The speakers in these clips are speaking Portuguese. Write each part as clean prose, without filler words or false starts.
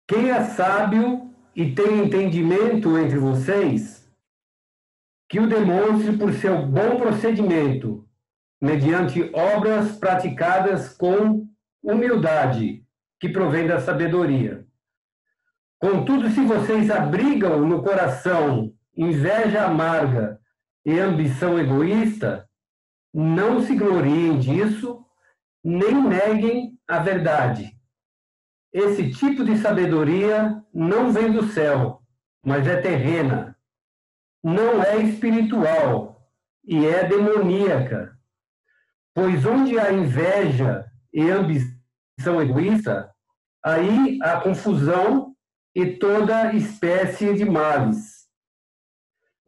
Quem é sábio e tem entendimento entre vocês, que o demonstre por seu bom procedimento, mediante obras praticadas com humildade, que provém da sabedoria. Contudo, se vocês abrigam no coração inveja amarga e ambição egoísta, não se gloriem disso, nem neguem a verdade. Esse tipo de sabedoria não vem do céu, mas é terrena. Não é espiritual e é demoníaca. Pois onde há inveja e ambição egoísta, aí há confusão e toda espécie de males.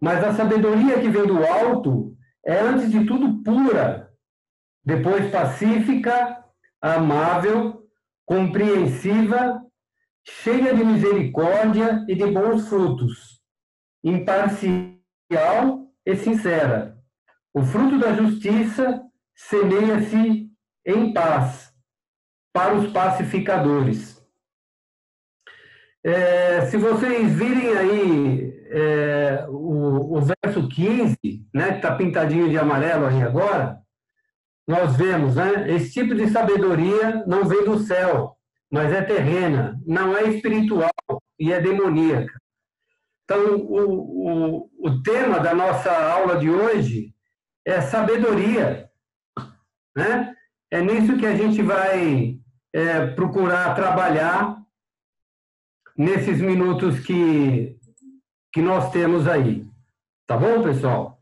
Mas a sabedoria que vem do alto é, antes de tudo, pura, depois pacífica, amável, compreensiva, cheia de misericórdia e de bons frutos, imparcial e sincera. O fruto da justiça semeia-se em paz para os pacificadores. Se vocês virem aí o verso 15, né, que está pintadinho de amarelo aí agora, nós vemos, né, esse tipo de sabedoria não vem do céu, mas é terrena, não é espiritual e é demoníaca. Então, o tema da nossa aula de hoje é sabedoria, né? É nisso que a gente vai procurar trabalhar nesses minutos que nós temos aí. Tá bom, pessoal?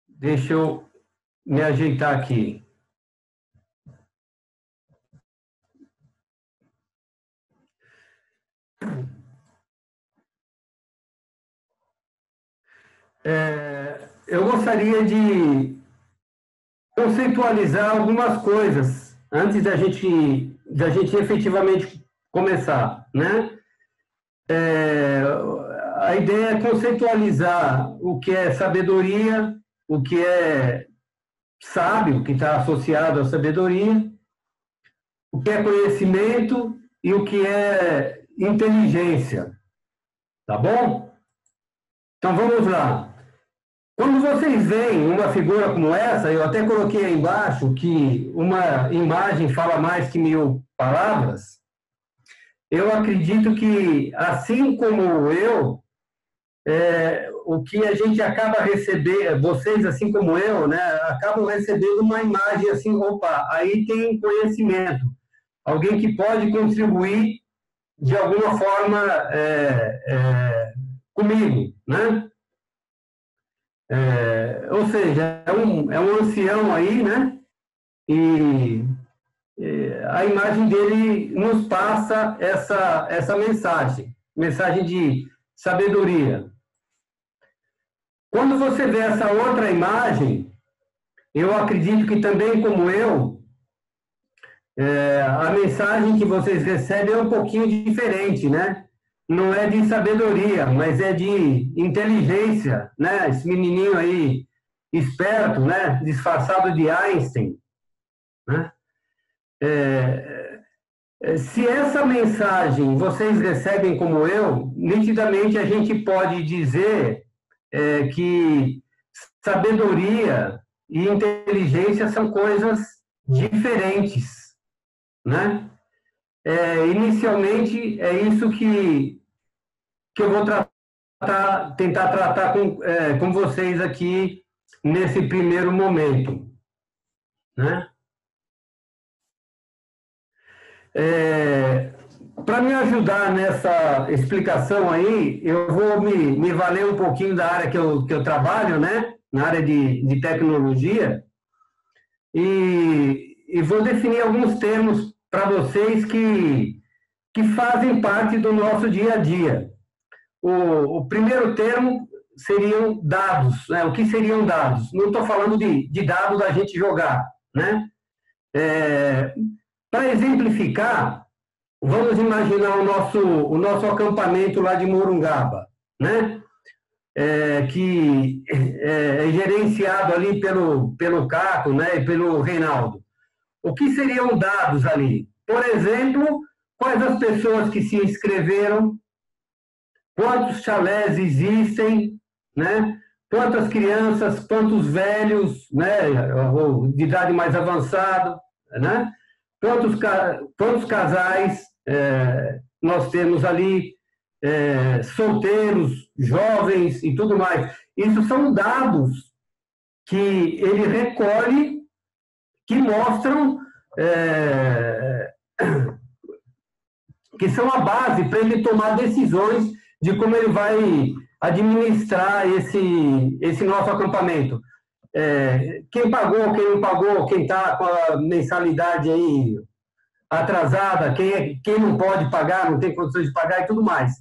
Deixa eu me ajeitar aqui. Eu gostaria de conceitualizar algumas coisas antes da gente efetivamente começar, né? A ideia é conceitualizar o que é sabedoria, o que é sábio, que está associado à sabedoria, o que é conhecimento e o que é inteligência. Tá bom? Então vamos lá. Quando vocês veem uma figura como essa, eu até coloquei aí embaixo que uma imagem fala mais que 1000 palavras. Eu acredito que, assim como eu, o que a gente acaba recebendo, vocês, assim como eu, né, acabam recebendo uma imagem assim, opa, aí tem conhecimento. Alguém que pode contribuir de alguma forma comigo, né? Ou seja, é um ancião aí, né? E a imagem dele nos passa essa mensagem de sabedoria. Quando você vê essa outra imagem, eu acredito que também, como eu, a mensagem que vocês recebem é um pouquinho diferente, né? Não é de sabedoria, mas é de inteligência, né? Esse menininho aí, esperto, né? Disfarçado de Einstein, né? Se essa mensagem vocês recebem como eu, nitidamente a gente pode dizer que sabedoria e inteligência são coisas diferentes, né? Inicialmente, é isso que eu vou tentar tratar com vocês aqui nesse primeiro momento, né? Para me ajudar nessa explicação aí, eu vou me valer um pouquinho da área que eu trabalho, né? Na área de tecnologia, e vou definir alguns termos para vocês que fazem parte do nosso dia a dia. O primeiro termo seriam dados, né? O que seriam dados? Não estou falando de dados da gente jogar, né? Para exemplificar, vamos imaginar o nosso acampamento lá de Morungaba, né? que é gerenciado ali pelo Caco, né, e pelo Reinaldo. O que seriam dados ali? Por exemplo, quais as pessoas que se inscreveram, quantos chalés existem, né? Quantas crianças, quantos velhos, né? De idade mais avançada, né? Quantos casais nós temos ali, solteiros, jovens e tudo mais. Isso são dados que ele recolhe, que mostram que são a base para ele tomar decisões de como ele vai administrar esse nosso acampamento. Quem pagou, quem não pagou, quem está com a mensalidade aí atrasada, quem não pode pagar, não tem condições de pagar e tudo mais.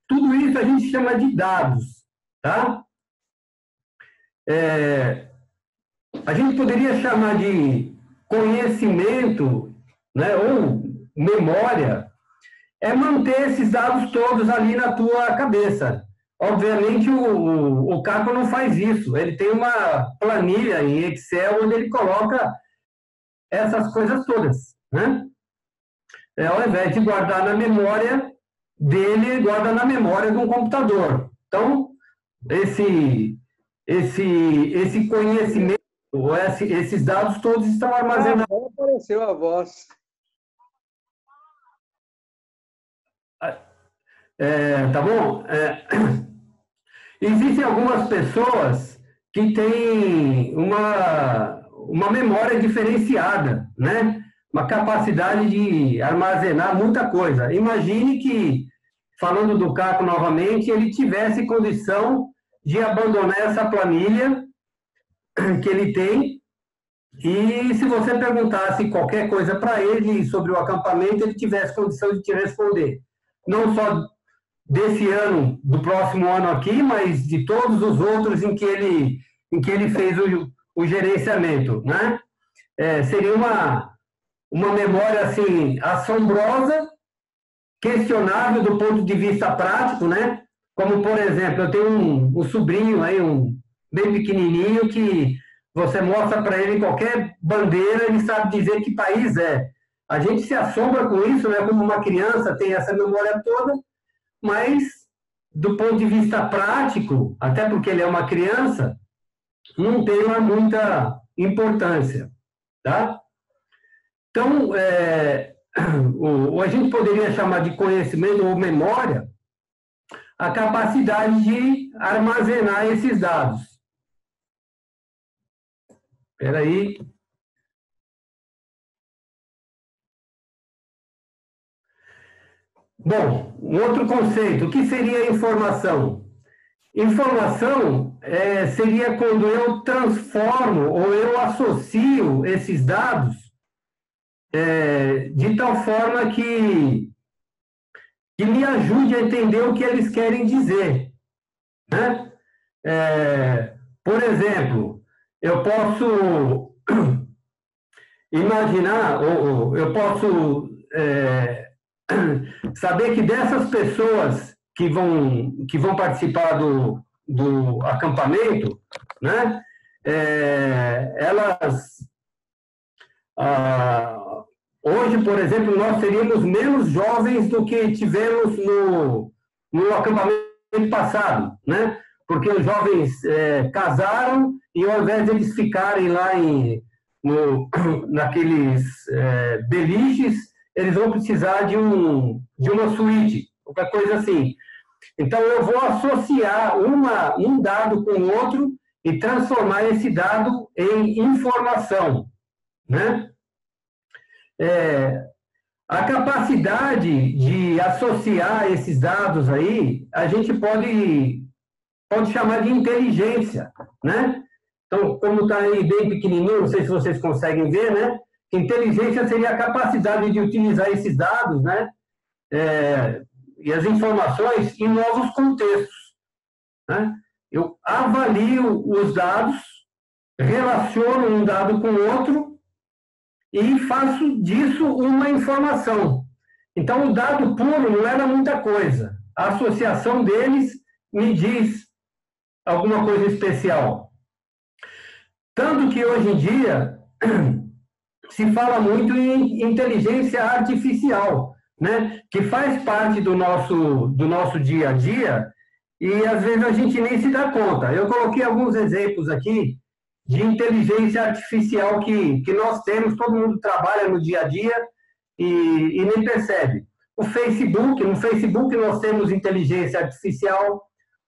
Tudo isso a gente chama de dados, tá? A gente poderia chamar de conhecimento, né, ou memória, manter esses dados todos ali na tua cabeça. Obviamente, o Caco não faz isso. Ele tem uma planilha em Excel onde ele coloca essas coisas todas, né? Ao invés de guardar na memória dele, ele guarda na memória de um computador. Então, esse conhecimento, esses dados todos estão armazenados. Apareceu a voz. Tá bom? Existem algumas pessoas que têm uma memória diferenciada, né? Uma capacidade de armazenar muita coisa. Imagine que, falando do Caco novamente, ele tivesse condição de abandonar essa planilha que ele tem, e se você perguntasse qualquer coisa para ele sobre o acampamento, ele tivesse condição de te responder. Não só desse ano, do próximo ano aqui, mas de todos os outros em que ele fez o gerenciamento, né? Seria uma memória, assim, assombrosa, questionável do ponto de vista prático, né? Como, por exemplo, eu tenho um sobrinho aí, bem pequenininho, que você mostra para ele qualquer bandeira, ele sabe dizer que país é. A gente se assombra com isso, né? Como uma criança tem essa memória toda, mas, do ponto de vista prático, até porque ele é uma criança, não tem lá muita importância, tá? Então, a gente poderia chamar de conhecimento ou memória a capacidade de armazenar esses dados. Espera aí. Bom, um outro conceito, o que seria informação? Informação seria quando eu transformo ou eu associo esses dados de tal forma que me ajude a entender o que eles querem dizer, né? Por exemplo, eu posso imaginar, ou eu posso saber que dessas pessoas que vão participar do acampamento, né? Elas hoje, por exemplo, nós teríamos menos jovens do que tivemos no acampamento passado, né? Porque os jovens casaram e, ao invés de eles ficarem lá naqueles beliches, eles vão precisar de uma suíte, qualquer coisa assim. Então, eu vou associar um dado com o outro e transformar esse dado em informação, né? A capacidade de associar esses dados aí, a gente pode chamar de inteligência, né? Então, como está aí bem pequenininho, não sei se vocês conseguem ver, né? Inteligência seria a capacidade de utilizar esses dados, né? E as informações em novos contextos, né? Eu avalio os dados, relaciono um dado com o outro e faço disso uma informação. Então, o dado puro não era muita coisa. A associação deles me diz alguma coisa especial. Tanto que hoje em dia se fala muito em inteligência artificial, né? Que faz parte do nosso dia a dia e às vezes a gente nem se dá conta. Eu coloquei alguns exemplos aqui de inteligência artificial que nós temos, todo mundo trabalha no dia a dia e nem percebe. No Facebook nós temos inteligência artificial,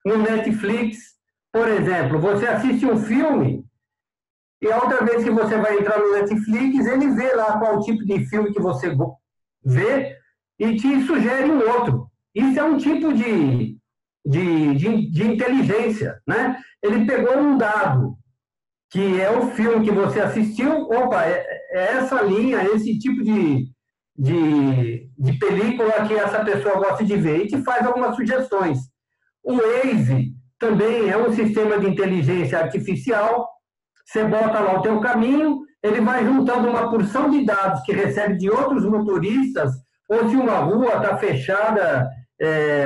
no Netflix, por exemplo, você assiste um filme e a outra vez que você vai entrar no Netflix, ele vê lá qual tipo de filme que você vê e te sugere um outro. Isso é um tipo de inteligência, né? Ele pegou um dado, que é o filme que você assistiu, opa, é essa linha, esse tipo de película que essa pessoa gosta de ver, e te faz algumas sugestões. O Waze também é um sistema de inteligência artificial. Você bota lá o teu caminho, ele vai juntando uma porção de dados que recebe de outros motoristas, ou se uma rua está fechada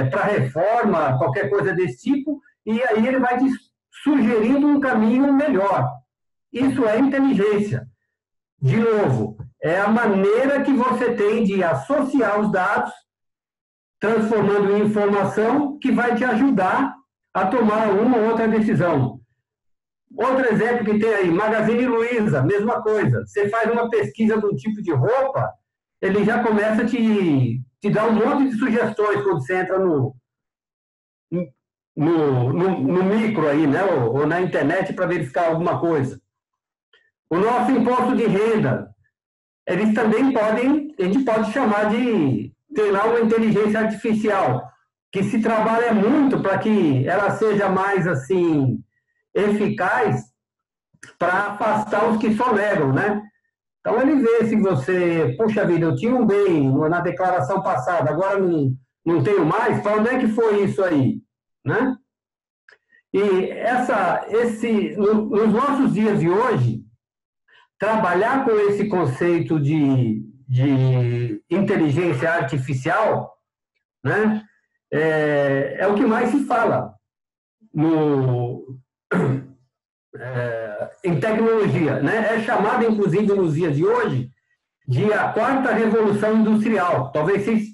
para reforma, qualquer coisa desse tipo, e aí ele vai te sugerindo um caminho melhor. Isso é inteligência. De novo, é a maneira que você tem de associar os dados, transformando em informação que vai te ajudar a tomar uma ou outra decisão. Outro exemplo que tem aí, Magazine Luiza, mesma coisa. Você faz uma pesquisa de um tipo de roupa, ele já começa a te dar um monte de sugestões quando você entra no micro aí, né? Ou na internet para verificar alguma coisa. O nosso imposto de renda, eles também podem, a gente pode chamar de, sei lá, uma inteligência artificial, que se trabalha muito para que ela seja mais, assim, eficaz para afastar os que sonegam, né? Então, ele vê se você, puxa vida, eu tinha um bem na declaração passada, agora não tenho mais, para onde é que foi isso aí, né? E nos nossos dias de hoje, trabalhar com esse conceito de inteligência artificial, né, é o que mais se fala em tecnologia, né? É chamada, inclusive, nos dias de hoje, de a quarta revolução industrial. Talvez vocês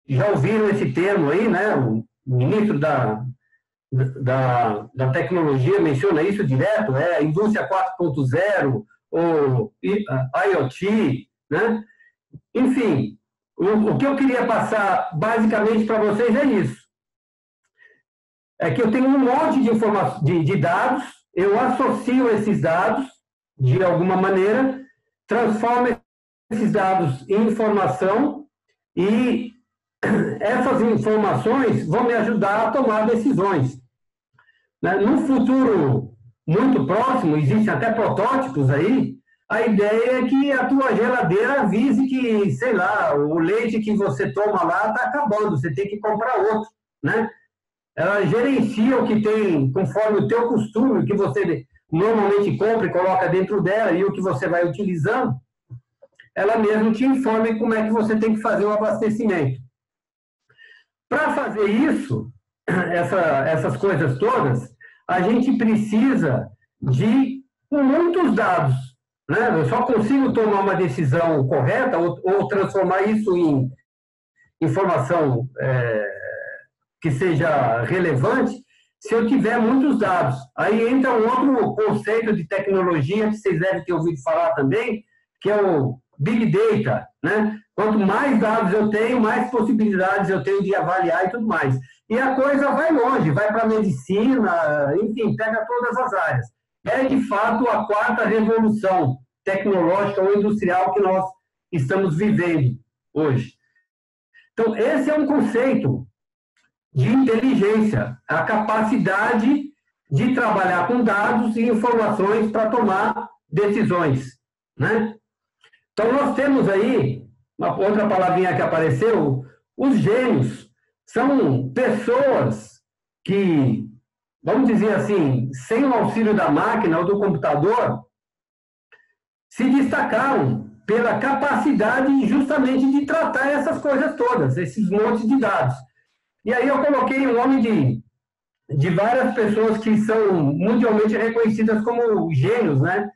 já ouviram esse termo aí, né? O ministro da tecnologia menciona isso direto, a indústria 4.0, ou IoT, né? Enfim, o que eu queria passar basicamente para vocês é isso. É que eu tenho um monte de dados, eu associo esses dados de alguma maneira, transformo esses dados em informação e essas informações vão me ajudar a tomar decisões. No futuro muito próximo, existem até protótipos aí, a ideia é que a tua geladeira avise que, sei lá, o leite que você toma lá está acabando, você tem que comprar outro, né? Ela gerencia o que tem, conforme o teu costume, o que você normalmente compra e coloca dentro dela e o que você vai utilizando, ela mesmo te informa como é que você tem que fazer o abastecimento. Para fazer isso, essas coisas todas, a gente precisa de muitos dados, né? Eu só consigo tomar uma decisão correta ou transformar isso em informação que seja relevante se eu tiver muitos dados. Aí entra um outro conceito de tecnologia que vocês devem ter ouvido falar também, que é o Big Data, né? Quanto mais dados eu tenho, mais possibilidades eu tenho de avaliar e tudo mais. E a coisa vai longe, vai para a medicina, enfim, pega todas as áreas. É, de fato, a quarta revolução tecnológica ou industrial que nós estamos vivendo hoje. Então, esse é um conceito de inteligência, a capacidade de trabalhar com dados e informações para tomar decisões, né? Então, nós temos aí, uma outra palavrinha que apareceu, os gênios. São pessoas que, vamos dizer assim, sem o auxílio da máquina ou do computador, se destacaram pela capacidade justamente de tratar essas coisas todas, esses montes de dados. E aí eu coloquei um homem de várias pessoas que são mundialmente reconhecidas como gênios, né?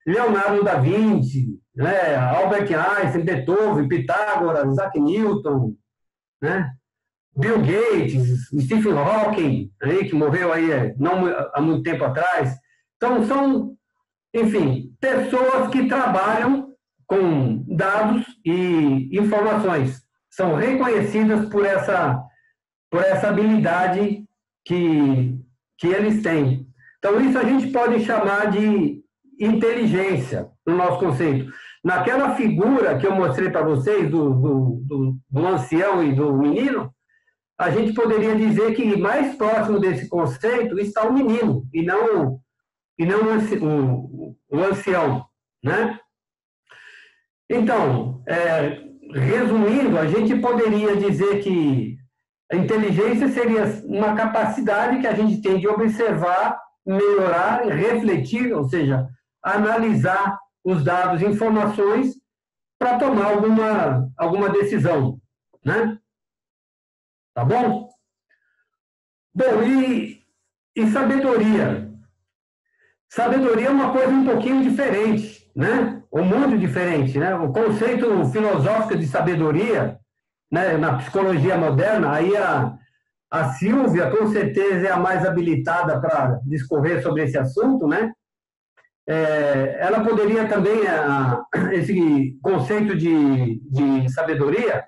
Leonardo da Vinci, né? Albert Einstein, Beethoven, Pitágoras, Isaac Newton, né? Bill Gates, Stephen Hawking, aí, que morreu aí não há muito tempo atrás. Então, são, enfim, pessoas que trabalham com dados e informações. São reconhecidas por essa habilidade que eles têm. Então, isso a gente pode chamar de inteligência, no nosso conceito. Naquela figura que eu mostrei para vocês, do ancião e do menino, a gente poderia dizer que mais próximo desse conceito está o menino, e não o ancião, né? Então, resumindo, a gente poderia dizer que a inteligência seria uma capacidade que a gente tem de observar, melhorar, refletir, ou seja, analisar os dados e informações para tomar alguma decisão, né? Tá bom? Bom, e sabedoria? Sabedoria é uma coisa um pouquinho diferente, né? Ou muito diferente, né? O conceito filosófico de sabedoria, né, na psicologia moderna, aí a Silvia, com certeza, é a mais habilitada para discorrer sobre esse assunto, né? Ela poderia também, esse conceito de sabedoria,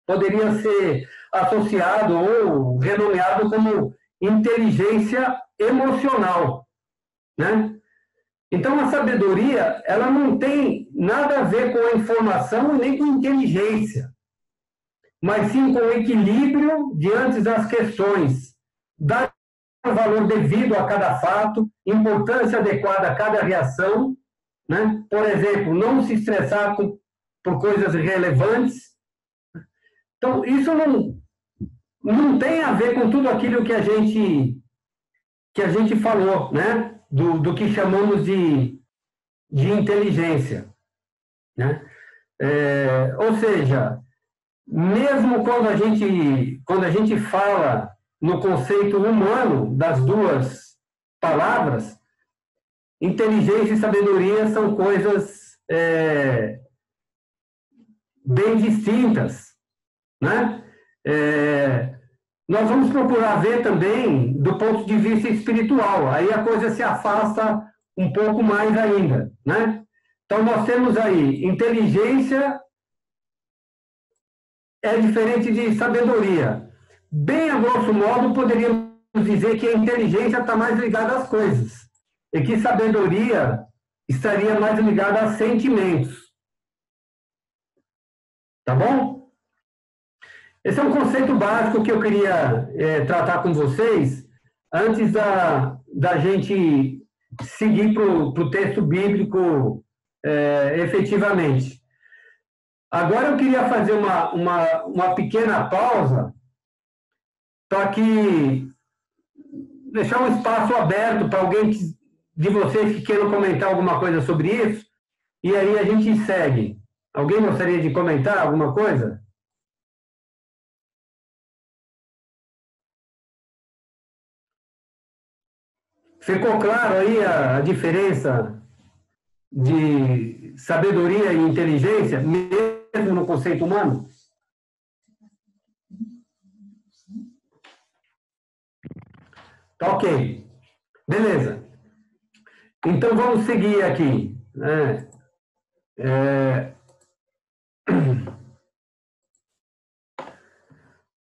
poderia ser associado ou renomeado como inteligência emocional, né? Então, a sabedoria, ela não tem nada a ver com a informação nem com inteligência, mas sim com o equilíbrio diante das questões, dar o valor devido a cada fato, importância adequada a cada reação, né? Por exemplo, não se estressar por coisas irrelevantes. Então, isso não tem a ver com tudo aquilo que a gente falou, né? Do que chamamos de inteligência, né? Ou seja, mesmo quando a gente fala no conceito humano das duas palavras, inteligência e sabedoria são coisas bem distintas, né? Nós vamos procurar ver também do ponto de vista espiritual, aí a coisa se afasta um pouco mais ainda, né? Então, nós temos aí inteligência é diferente de sabedoria. Bem a grosso modo, poderíamos dizer que a inteligência está mais ligada às coisas e que sabedoria estaria mais ligada a sentimentos. Tá bom? Esse é um conceito básico que eu queria tratar com vocês antes da gente seguir para o texto bíblico efetivamente. Agora eu queria fazer uma pequena pausa para deixar um espaço aberto para alguém de vocês que queiram comentar alguma coisa sobre isso, e aí a gente segue. Alguém gostaria de comentar alguma coisa? Ficou claro aí a diferença de sabedoria e inteligência, mesmo no conceito humano? Tá ok. Beleza. Então, vamos seguir aqui, né?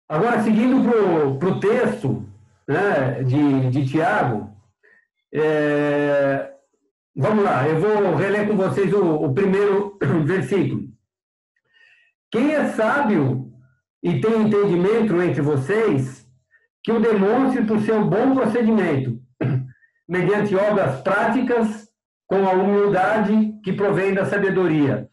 Agora, seguindo para o texto, né, de Tiago, vamos lá, eu vou reler com vocês o primeiro versículo. Quem é sábio e tem entendimento entre vocês, que o demonstre por seu bom procedimento, mediante obras práticas, com a humildade que provém da sabedoria.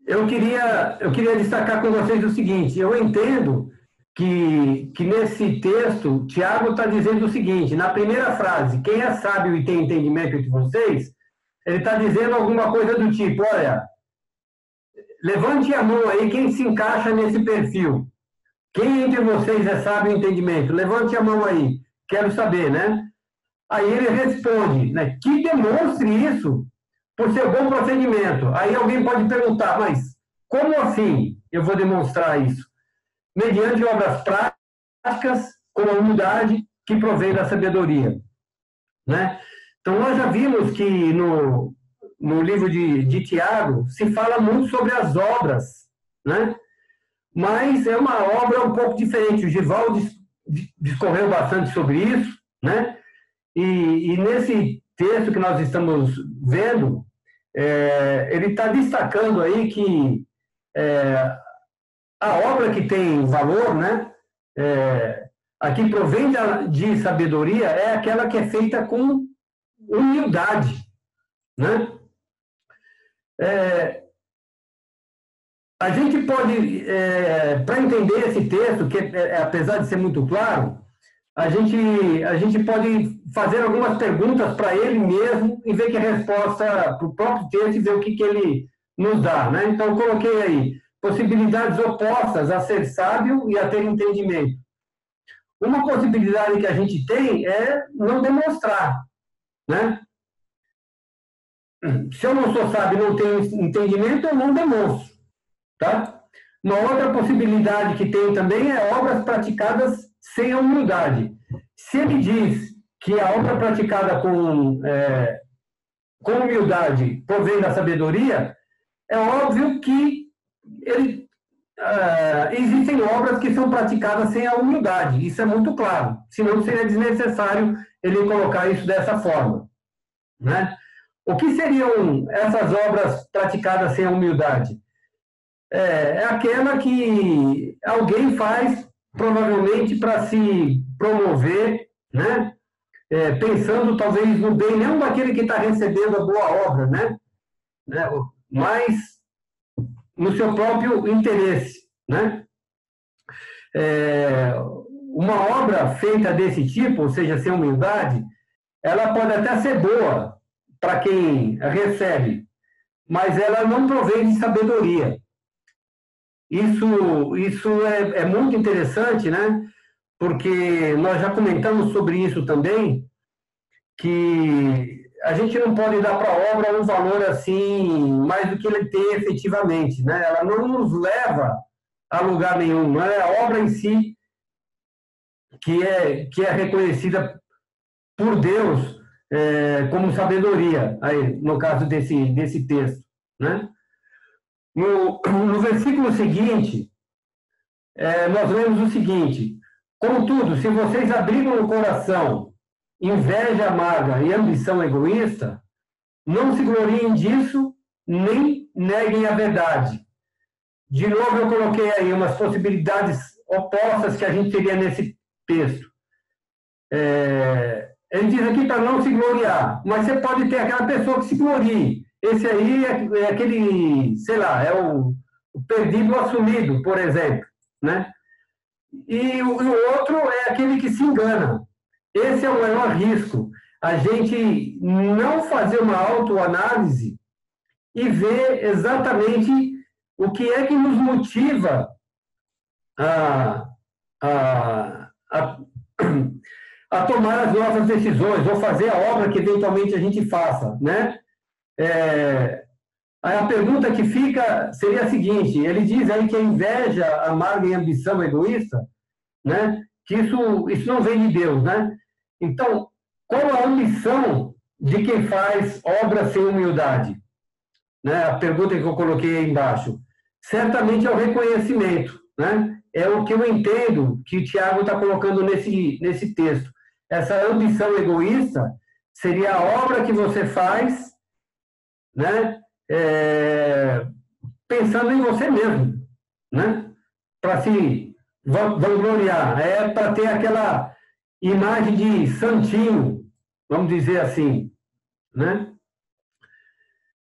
Eu queria destacar com vocês o seguinte: eu entendo que nesse texto, Tiago está dizendo o seguinte, na primeira frase, quem é sábio e tem entendimento entre vocês, ele está dizendo alguma coisa do tipo, olha, levante a mão aí quem se encaixa nesse perfil. Quem entre vocês é sábio em entendimento? Levante a mão aí. Quero saber, né? Aí ele responde, né? Que demonstre isso por seu bom procedimento. Aí alguém pode perguntar, mas como assim eu vou demonstrar isso? Mediante obras práticas, com a humildade que provém da sabedoria, né? Então, nós já vimos que no livro de Tiago se fala muito sobre as obras, né? Mas é uma obra um pouco diferente. O Givaldo discorreu bastante sobre isso, né? E nesse texto que nós estamos vendo, ele está destacando aí que a obra que tem valor, né? A que provém de sabedoria é aquela que é feita com humildade, né? A gente pode, para entender esse texto, que apesar de ser muito claro, a gente pode fazer algumas perguntas para ele mesmo e ver que a resposta para o próprio texto e ver o que ele nos dá, né? Então, eu coloquei aí possibilidades opostas a ser sábio e a ter entendimento. Uma possibilidade que a gente tem é não demonstrar, né? Se eu não sou sábio e não tenho entendimento, eu não demonstro, tá? Uma outra possibilidade que tem também é obras praticadas sem a humildade. Se ele diz que a obra praticada com humildade provém da sabedoria, é óbvio que existem obras que são praticadas sem a humildade. Isso é muito claro. Senão seria desnecessário ele colocar isso dessa forma, né? O que seriam essas obras praticadas sem a humildade? É aquela que alguém faz, provavelmente, para se promover, né? Pensando, talvez, no bem, não daquele que está recebendo a boa obra, né? Mas no seu próprio interesse, né? Uma obra feita desse tipo, ou seja, sem humildade, ela pode até ser boa para quem recebe, mas ela não provém de sabedoria. Isso é muito interessante, né? Porque nós já comentamos sobre isso também, que a gente não pode dar para a obra um valor assim, mais do que ele tem efetivamente, né? Ela não nos leva a lugar nenhum, não é a obra em si que é reconhecida por Deus como sabedoria, aí, no caso desse texto, né? No versículo seguinte, nós lemos o seguinte: contudo, se vocês abrigam no coração inveja amarga e ambição egoísta, não se gloriem disso, nem neguem a verdade. De novo, eu coloquei aí umas possibilidades opostas que a gente teria nesse texto. Ele diz aqui para não se gloriar, mas você pode ter aquela pessoa que se glorie. Esse aí é aquele, sei lá, é o perdido assumido, por exemplo, né? E o outro é aquele que se engana. Esse é o maior risco. A gente não fazer uma autoanálise e ver exatamente o que é que nos motiva a tomar as nossas decisões, ou fazer a obra que eventualmente a gente faça, né? A pergunta que fica seria a seguinte: ele diz aí que a inveja amarga e a ambição egoísta, né? Que isso não vem de Deus, né? Então, qual a ambição de quem faz obra sem humildade? Né? A pergunta que eu coloquei aí embaixo. Certamente é o reconhecimento, né? É o que eu entendo que o Tiago está colocando nesse texto. Essa ambição egoísta seria a obra que você faz, né? Pensando em você mesmo, né? Para se vangloriar, para ter aquela imagem de santinho, vamos dizer assim, né?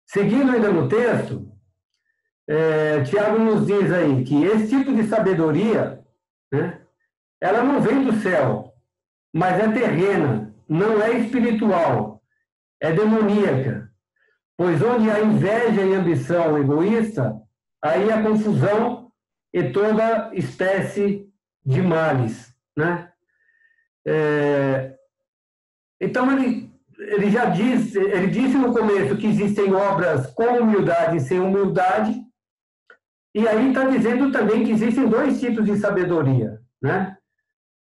Seguindo ainda no texto, Tiago nos diz aí que esse tipo de sabedoria, né, ela não vem do céu, mas é terrena, não é espiritual, é demoníaca. Pois onde há inveja e ambição egoísta, aí a confusão e toda espécie de males, né? Então ele já diz, ele disse no começo que existem obras com humildade e sem humildade, e aí está dizendo também que existem dois tipos de sabedoria, né?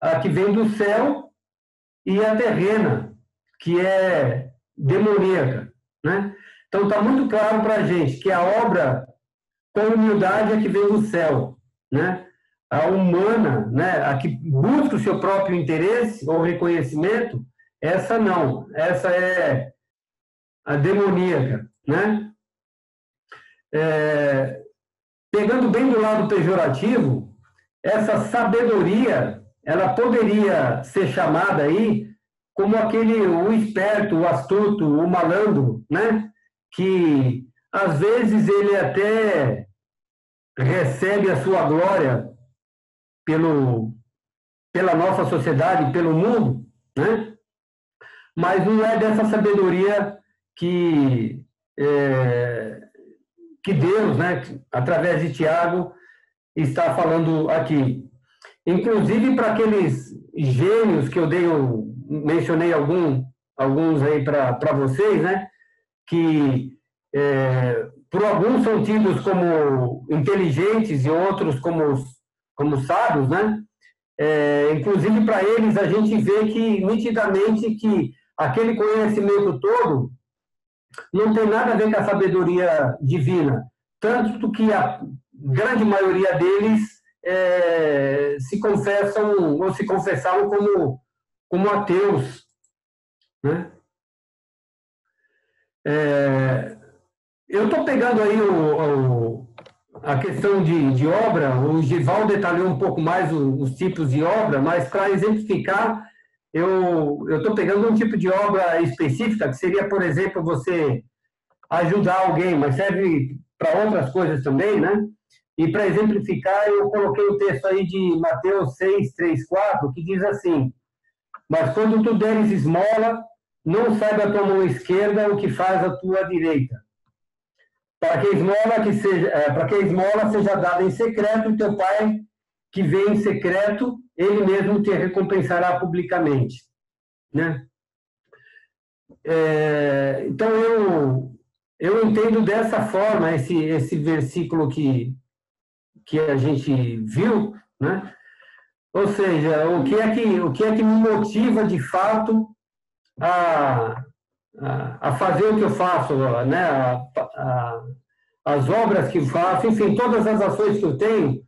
A que vem do céu e a terrena, que é demoníaca, né? Então está muito claro para a gente que a obra com humildade é que vem do céu, né? A humana, né? A que busca o seu próprio interesse ou reconhecimento, essa não, essa é a demoníaca, né? Pegando bem do lado pejorativo, essa sabedoria, ela poderia ser chamada aí como o esperto, o astuto, o malandro, né? Que às vezes ele até recebe a sua glória pela nossa sociedade, pelo mundo, né? Mas não é dessa sabedoria que Deus, né, através de Tiago, está falando aqui. Inclusive para aqueles gênios que mencionei alguns aí para vocês, né, que por alguns são tidos como inteligentes e outros como sábios, né? Inclusive para eles a gente vê que nitidamente que aquele conhecimento todo não tem nada a ver com a sabedoria divina, tanto que a grande maioria deles se confessam ou se confessavam como ateus, né? Eu estou pegando aí a questão de obra, o Gival detalhou um pouco mais os tipos de obra, mas para exemplificar, eu estou pegando um tipo de obra específica, que seria, por exemplo, você ajudar alguém, mas serve para outras coisas também, né? E para exemplificar, eu coloquei o texto aí de Mateus 6, 3, 4, que diz assim: mas quando tu deres esmola, não saiba a tua mão esquerda o que faz a tua direita, para que a esmola seja dada em secreto, e teu pai que vê em secreto, ele mesmo te recompensará publicamente, né? Então eu entendo dessa forma esse versículo que a gente viu, né? Ou seja, o que é que me motiva de fato a fazer o que eu faço, né? As obras que eu faço, enfim, todas as ações que eu tenho,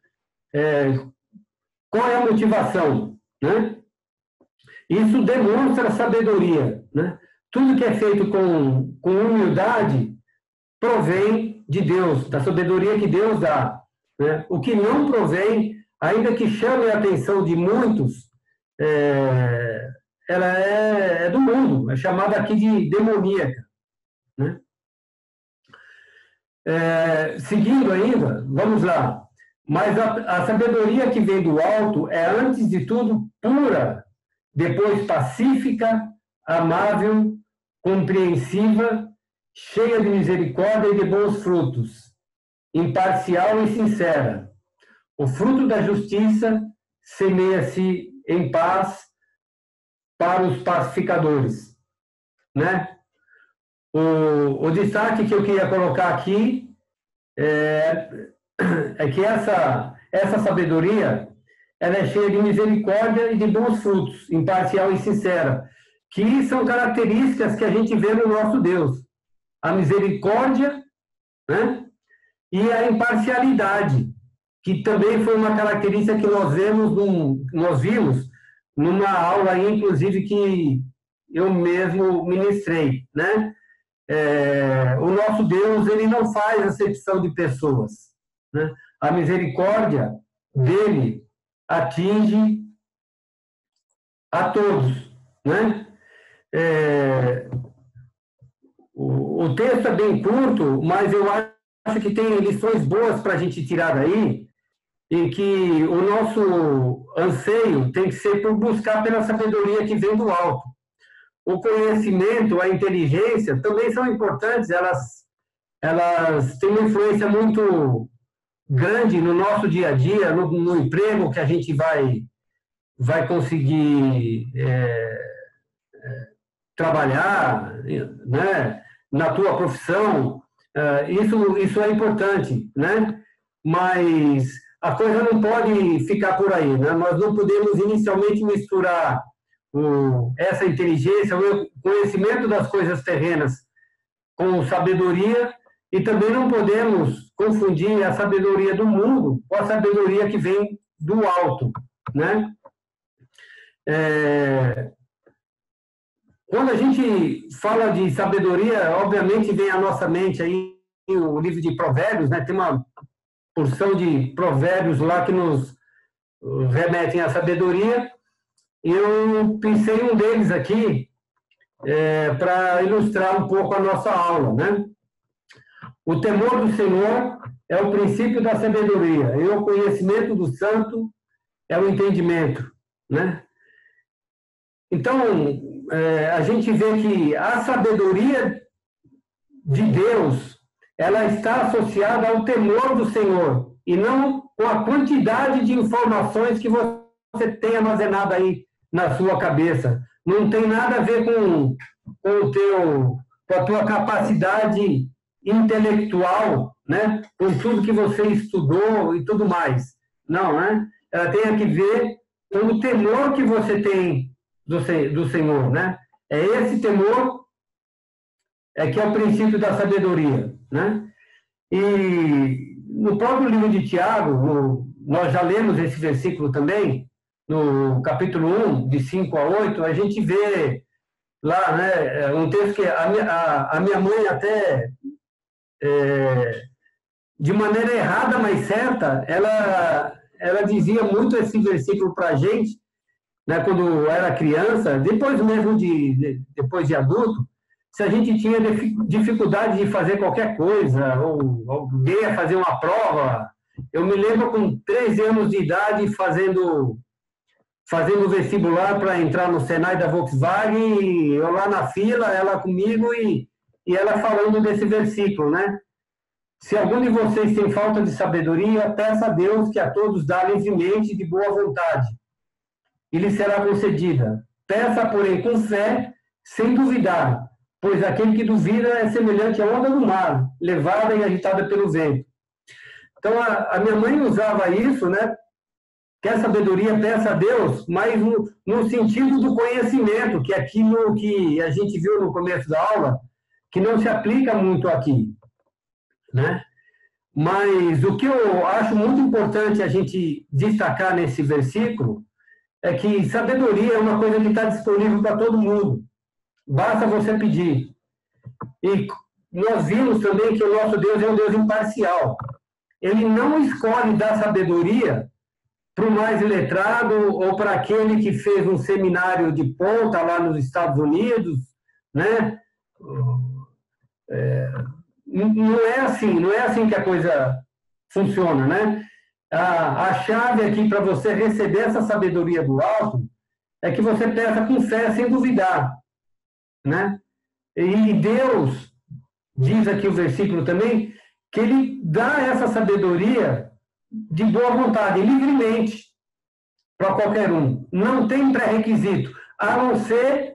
qual é a motivação, né? Isso demonstra sabedoria, né? Tudo que é feito com humildade provém de Deus, da sabedoria que Deus dá, né? O que não provém, ainda que chame a atenção de muitos, ela é do mundo, é chamada aqui de demoníaca, né? Seguindo ainda, vamos lá. Mas a sabedoria que vem do alto é, antes de tudo, pura, depois pacífica, amável, compreensiva, cheia de misericórdia e de bons frutos, imparcial e sincera. O fruto da justiça semeia-se em paz para os pacificadores, né? O destaque que eu queria colocar aqui é que essa sabedoria ela é cheia de misericórdia e de bons frutos, imparcial e sincera, que são características que a gente vê no nosso Deus. A misericórdia, né? E a imparcialidade, que também foi uma característica que nós vimos numa aula aí, inclusive, que eu mesmo ministrei, né? O nosso Deus, ele não faz acepção de pessoas, né? A misericórdia dele atinge a todos, né? O texto é bem curto, mas eu acho que tem lições boas para a gente tirar daí, e que o nosso anseio tem que ser por buscar pela sabedoria que vem do alto. O conhecimento, a inteligência também são importantes, elas têm uma influência muito, grande no nosso dia a dia, no emprego que a gente vai conseguir trabalhar, né? Na tua profissão, isso é importante, né? Mas a coisa não pode ficar por aí, né? Nós não podemos inicialmente misturar essa inteligência, o conhecimento das coisas terrenas com sabedoria, e também não podemos confundir a sabedoria do mundo com a sabedoria que vem do alto, né? Quando a gente fala de sabedoria, obviamente vem à nossa mente aí o livro de Provérbios, né? Tem uma porção de provérbios lá que nos remetem à sabedoria. Eu pensei um deles aqui para ilustrar um pouco a nossa aula, né? O temor do Senhor é o princípio da sabedoria, e o conhecimento do santo é o entendimento, né? Então, a gente vê que a sabedoria de Deus, ela está associada ao temor do Senhor, e não com a quantidade de informações que você tem armazenado aí na sua cabeça. Não tem nada a ver com a tua capacidade intelectual, né? Com tudo que você estudou e tudo mais. Não, né? Ela tem a ver com o temor que você tem do Senhor, né? É esse temor que é o princípio da sabedoria, né? E no próprio livro de Tiago, nós já lemos esse versículo também, no capítulo 1, de 5 a 8, a gente vê lá, né, um texto que a minha mãe até, de maneira errada, mas certa, ela dizia muito esse versículo para a gente, né, quando era criança, depois mesmo depois de adulto, se a gente tinha dificuldade de fazer qualquer coisa, ou alguém ia fazer uma prova. Eu me lembro com 13 anos de idade fazendo vestibular para entrar no Senai da Volkswagen, e eu lá na fila, ela comigo e ela falando desse versículo, né? Se algum de vocês tem falta de sabedoria, peça a Deus, que a todos dá livremente e de boa vontade, e lhe será concedida. Peça, porém, com fé, sem duvidar, pois aquele que duvida é semelhante à onda do mar, levada e agitada pelo vento. Então, a minha mãe usava isso, né? Que a sabedoria peça a Deus, mas no sentido do conhecimento, que é aquilo que a gente viu no começo da aula, que não se aplica muito aqui, né? Mas o que eu acho muito importante a gente destacar nesse versículo é que sabedoria é uma coisa que está disponível para todo mundo. Basta você pedir. E nós vimos também que o nosso Deus é um Deus imparcial. Ele não escolhe dar sabedoria para o mais iletrado ou para aquele que fez um seminário de ponta lá nos Estados Unidos, né? Não é assim que a coisa funciona, né? A chave aqui para você receber essa sabedoria do alto é que você peça com fé, sem duvidar, né? E Deus, diz aqui o versículo também, que Ele dá essa sabedoria de boa vontade, livremente, para qualquer um. Não tem pré-requisito, a não ser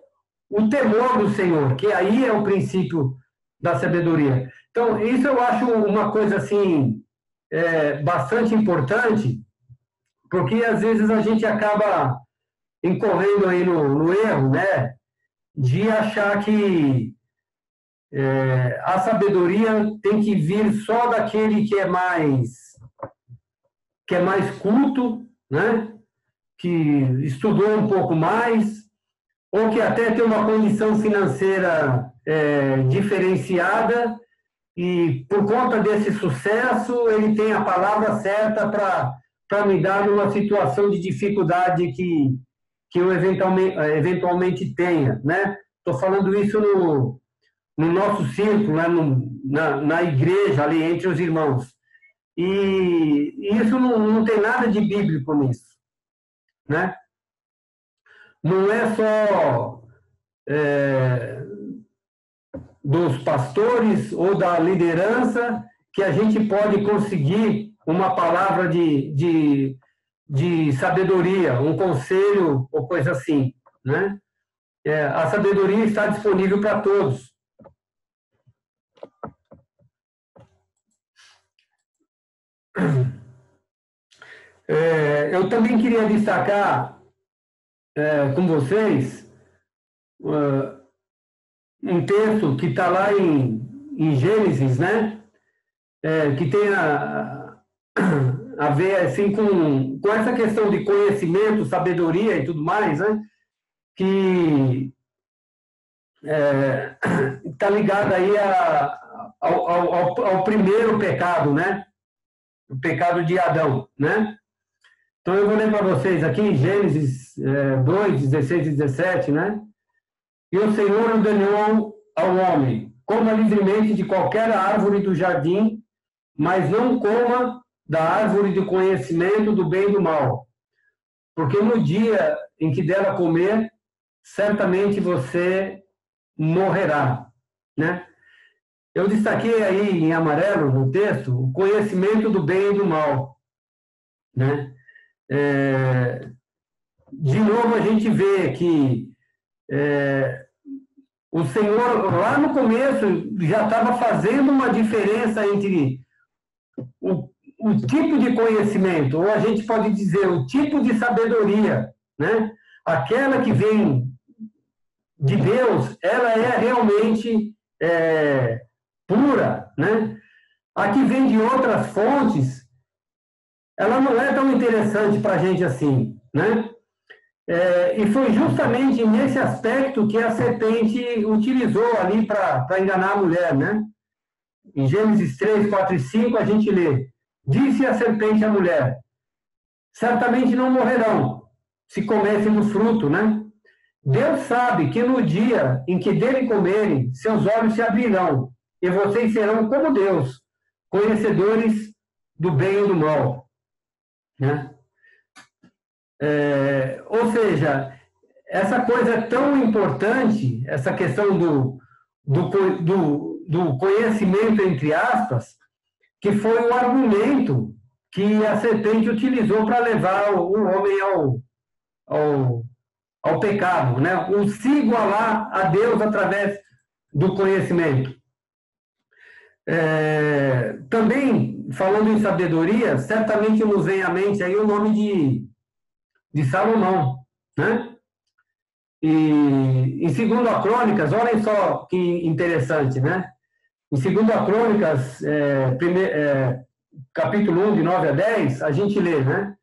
o temor do Senhor, que aí é o princípio da sabedoria. Então, isso eu acho uma coisa, assim, bastante importante, porque às vezes a gente acaba incorrendo aí no erro, né, de achar que a sabedoria tem que vir só daquele que é mais culto, né, que estudou um pouco mais, ou que até tem uma condição financeira diferenciada, e por conta desse sucesso ele tem a palavra certa para me dar numa situação de dificuldade que eu eventualmente tenha, né? Estou falando isso no nosso círculo, né? na igreja, ali entre os irmãos. E isso não tem nada de bíblico nisso, né? Não é só dos pastores ou da liderança que a gente pode conseguir uma palavra de sabedoria, um conselho ou coisa assim, né? A sabedoria está disponível para todos. Eu também queria destacar com vocês um texto que está lá em Gênesis, né? Que tem a ver assim, com essa questão de conhecimento, sabedoria e tudo mais, né? Que está ligado aí ao primeiro pecado, né? O pecado de Adão, né? Então eu vou ler para vocês aqui em Gênesis 2, 16 e 17, né? E o Senhor ordenou ao homem: coma livremente de qualquer árvore do jardim, mas não coma da árvore do conhecimento do bem e do mal, porque no dia em que dela comer, certamente você morrerá, né? Eu destaquei aí em amarelo no texto o conhecimento do bem e do mal, né? De novo a gente vê que o Senhor lá no começo já estava fazendo uma diferença entre o tipo de conhecimento, ou a gente pode dizer o tipo de sabedoria, né? Aquela que vem de Deus, ela é realmente pura, né? A que vem de outras fontes, ela não é tão interessante para a gente assim, né? E foi justamente nesse aspecto que a serpente utilizou ali para enganar a mulher, né? Em Gênesis 3, 4 e 5, a gente lê: disse a serpente à mulher: certamente não morrerão se comessem do fruto, né? Deus sabe que no dia em que dele comerem, seus olhos se abrirão, e vocês serão como Deus, conhecedores do bem e do mal, né? Ou seja, essa coisa é tão importante, essa questão do conhecimento, entre aspas, que foi o argumento que a serpente utilizou para levar o homem ao pecado, né? O se igualar a Deus através do conhecimento. Também, falando em sabedoria, certamente nos vem à mente aí o nome de Salomão, né? E em 2 Crônicas, olhem só que interessante, né? Em 2 Crônicas, capítulo 1, de 9 a 10, a gente lê, né?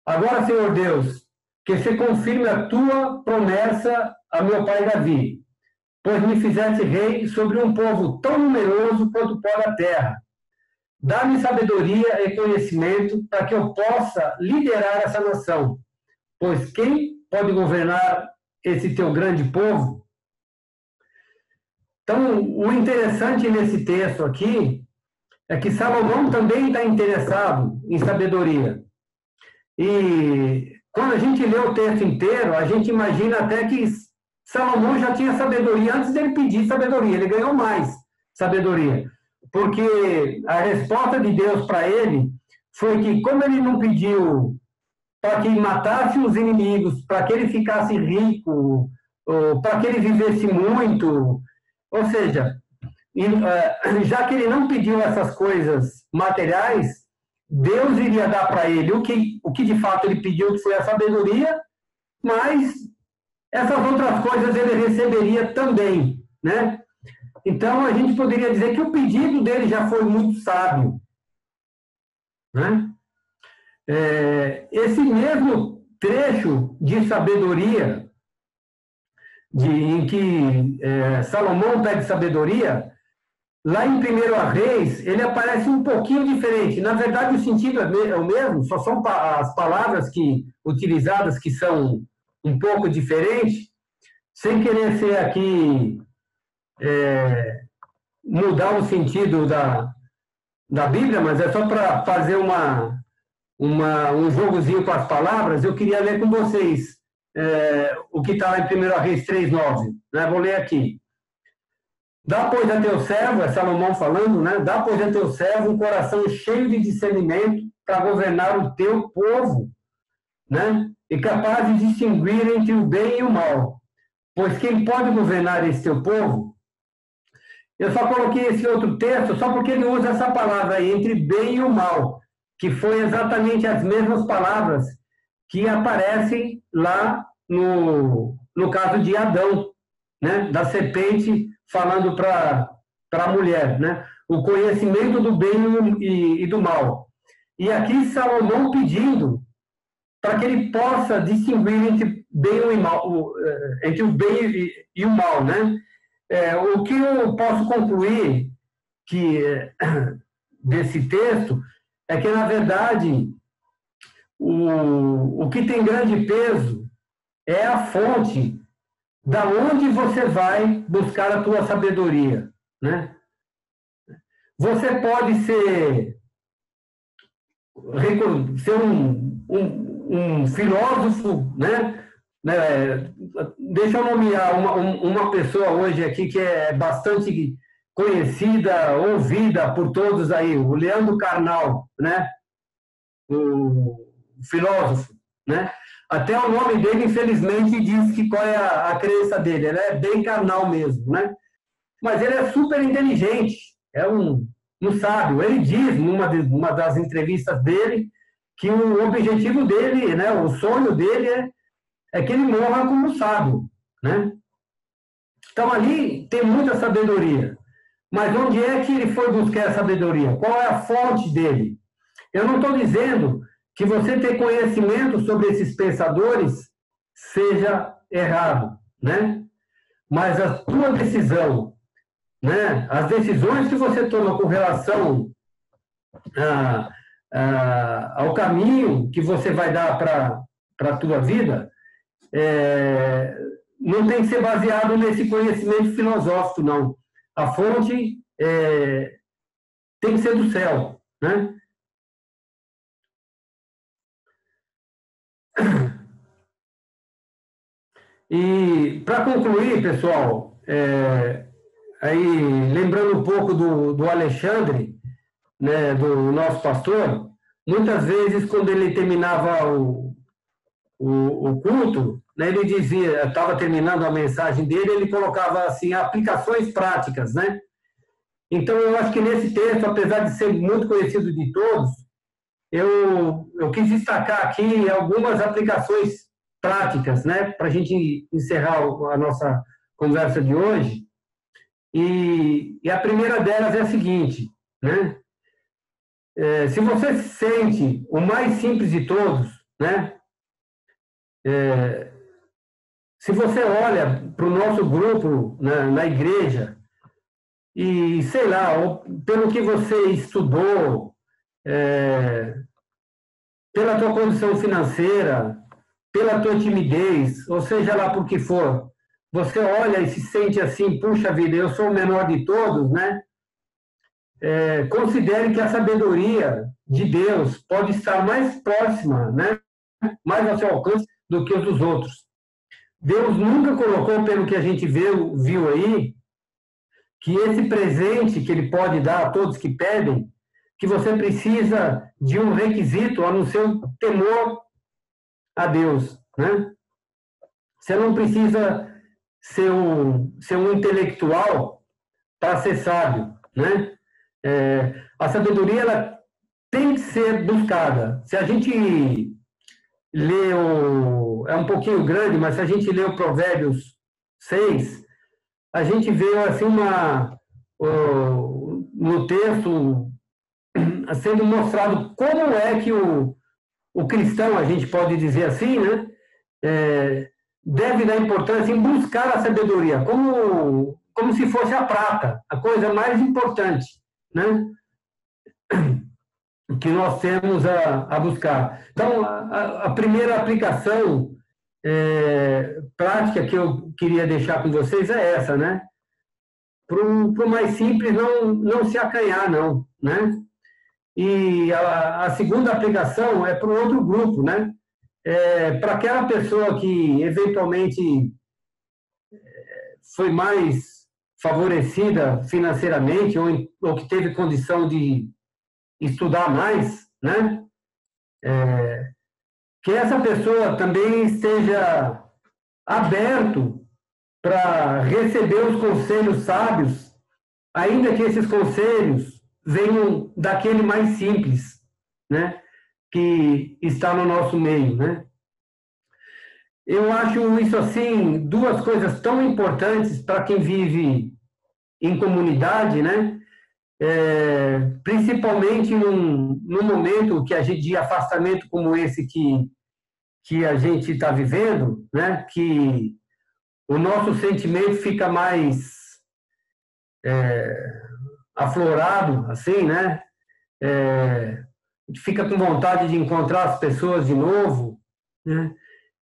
Agora, Senhor Deus, que se confirme a tua promessa a meu pai Davi, pois me fizeste rei sobre um povo tão numeroso quanto o pó da terra. Dá-me sabedoria e conhecimento para que eu possa liderar essa nação, pois quem pode governar esse teu grande povo? Então, o interessante nesse texto aqui é que Salomão também está interessado em sabedoria. E quando a gente lê o texto inteiro, a gente imagina até que Salomão já tinha sabedoria antes dele pedir sabedoria, ele ganhou mais sabedoria. Porque a resposta de Deus para ele foi que, como ele não pediu para que matasse os inimigos, para que ele ficasse rico, para que ele vivesse muito, ou seja, já que ele não pediu essas coisas materiais, Deus iria dar para ele o que de fato ele pediu, que foi a sabedoria, mas essas outras coisas ele receberia também, né? Então, a gente poderia dizer que o pedido dele já foi muito sábio, né? Esse mesmo trecho de sabedoria, em que Salomão pede sabedoria, lá em 1 Reis, ele aparece um pouquinho diferente. Na verdade, o sentido é o mesmo, só são as palavras utilizadas que são um pouco diferentes, sem querer ser aqui mudar o sentido da Bíblia, mas é só para fazer um jogozinho com as palavras. Eu queria ler com vocês o que está lá em 1 Reis 3:9. Né? Vou ler aqui. Dá, pois, a teu servo, é Salomão falando, né? Dá, pois, a teu servo um coração cheio de discernimento para governar o teu povo, né? E capaz de distinguir entre o bem e o mal. Pois quem pode governar esse teu povo? Eu só coloquei esse outro texto só porque ele usa essa palavra aí, entre bem e o mal, que foi exatamente as mesmas palavras que aparecem lá no caso de Adão, né? Da serpente falando para a mulher, né? O conhecimento do bem e do mal. E aqui Salomão pedindo para que ele possa distinguir entre bem e mal, entre o bem e o mal, né? O que eu posso concluir desse texto é que, na verdade, o que tem grande peso é a fonte da onde você vai buscar a tua sabedoria, né? Você pode ser um filósofo, né? Deixa eu nomear uma pessoa hoje aqui que é bastante conhecida, ouvida por todos aí, o Leandro Carnal, né? O filósofo, né? Até o nome dele, infelizmente, diz que qual é a crença dele. Ele é bem carnal mesmo, né? Mas ele é super inteligente, é um sábio. Ele diz, numa das entrevistas dele, que o objetivo dele, né, o sonho dele é que ele morra como sábio, né? Então, ali tem muita sabedoria. Mas onde é que ele foi buscar a sabedoria? Qual é a fonte dele? Eu não estou dizendo que você ter conhecimento sobre esses pensadores seja errado, né? Mas a tua decisão, né? As decisões que você toma com relação ao caminho que você vai dar para a tua vida, não tem que ser baseado nesse conhecimento filosófico, não. A fonte tem que ser do céu, né? E, para concluir, pessoal, aí, lembrando um pouco do Alexandre, né, do nosso pastor, muitas vezes, quando ele terminava o culto, né, ele dizia, estava terminando a mensagem dele, ele colocava assim, aplicações práticas, né? Então, eu acho que nesse texto, apesar de ser muito conhecido de todos, eu quis destacar aqui algumas aplicações práticas, né, para a gente encerrar a nossa conversa de hoje. E a primeira delas é a seguinte, né? Se você se sente o mais simples de todos, né? Se você olha para o nosso grupo na igreja e, sei lá, pelo que você estudou, pela tua condição financeira, pela tua timidez, ou seja lá por que for, você olha e se sente assim, puxa vida, eu sou o menor de todos, né? Considere que a sabedoria de Deus pode estar mais próxima, né? Mais ao seu alcance do que os dos outros. Deus nunca colocou, pelo que a gente viu aí, que esse presente que ele pode dar a todos que pedem, que você precisa de um requisito, a não ser o temor a Deus, né? Você não precisa ser um intelectual para ser sábio, né? A sabedoria ela tem que ser buscada. Se a gente lê é um pouquinho grande, mas se a gente lê o Provérbios 6, a gente vê assim no texto sendo mostrado como é que o cristão, a gente pode dizer assim, né, deve dar importância em buscar a sabedoria, como se fosse a prata, a coisa mais importante, né, que nós temos a buscar. Então, a primeira aplicação prática que eu queria deixar com vocês é essa, né? Para o mais simples não se acanhar, não, né? E a segunda aplicação é para o outro grupo, né? Para aquela pessoa que eventualmente favorecida financeiramente ou que teve condição de estudar mais, né? Que essa pessoa também esteja aberto para receber os conselhos sábios, ainda que esses conselhos venham daquele mais simples, né? Que está no nosso meio, né? Eu acho isso assim duas coisas tão importantes para quem vive em comunidade, né? Principalmente num momento que a gente, de afastamento como esse que a gente está vivendo, né? Que o nosso sentimento fica mais aflorado, assim, né? A gente fica com vontade de encontrar as pessoas de novo, né?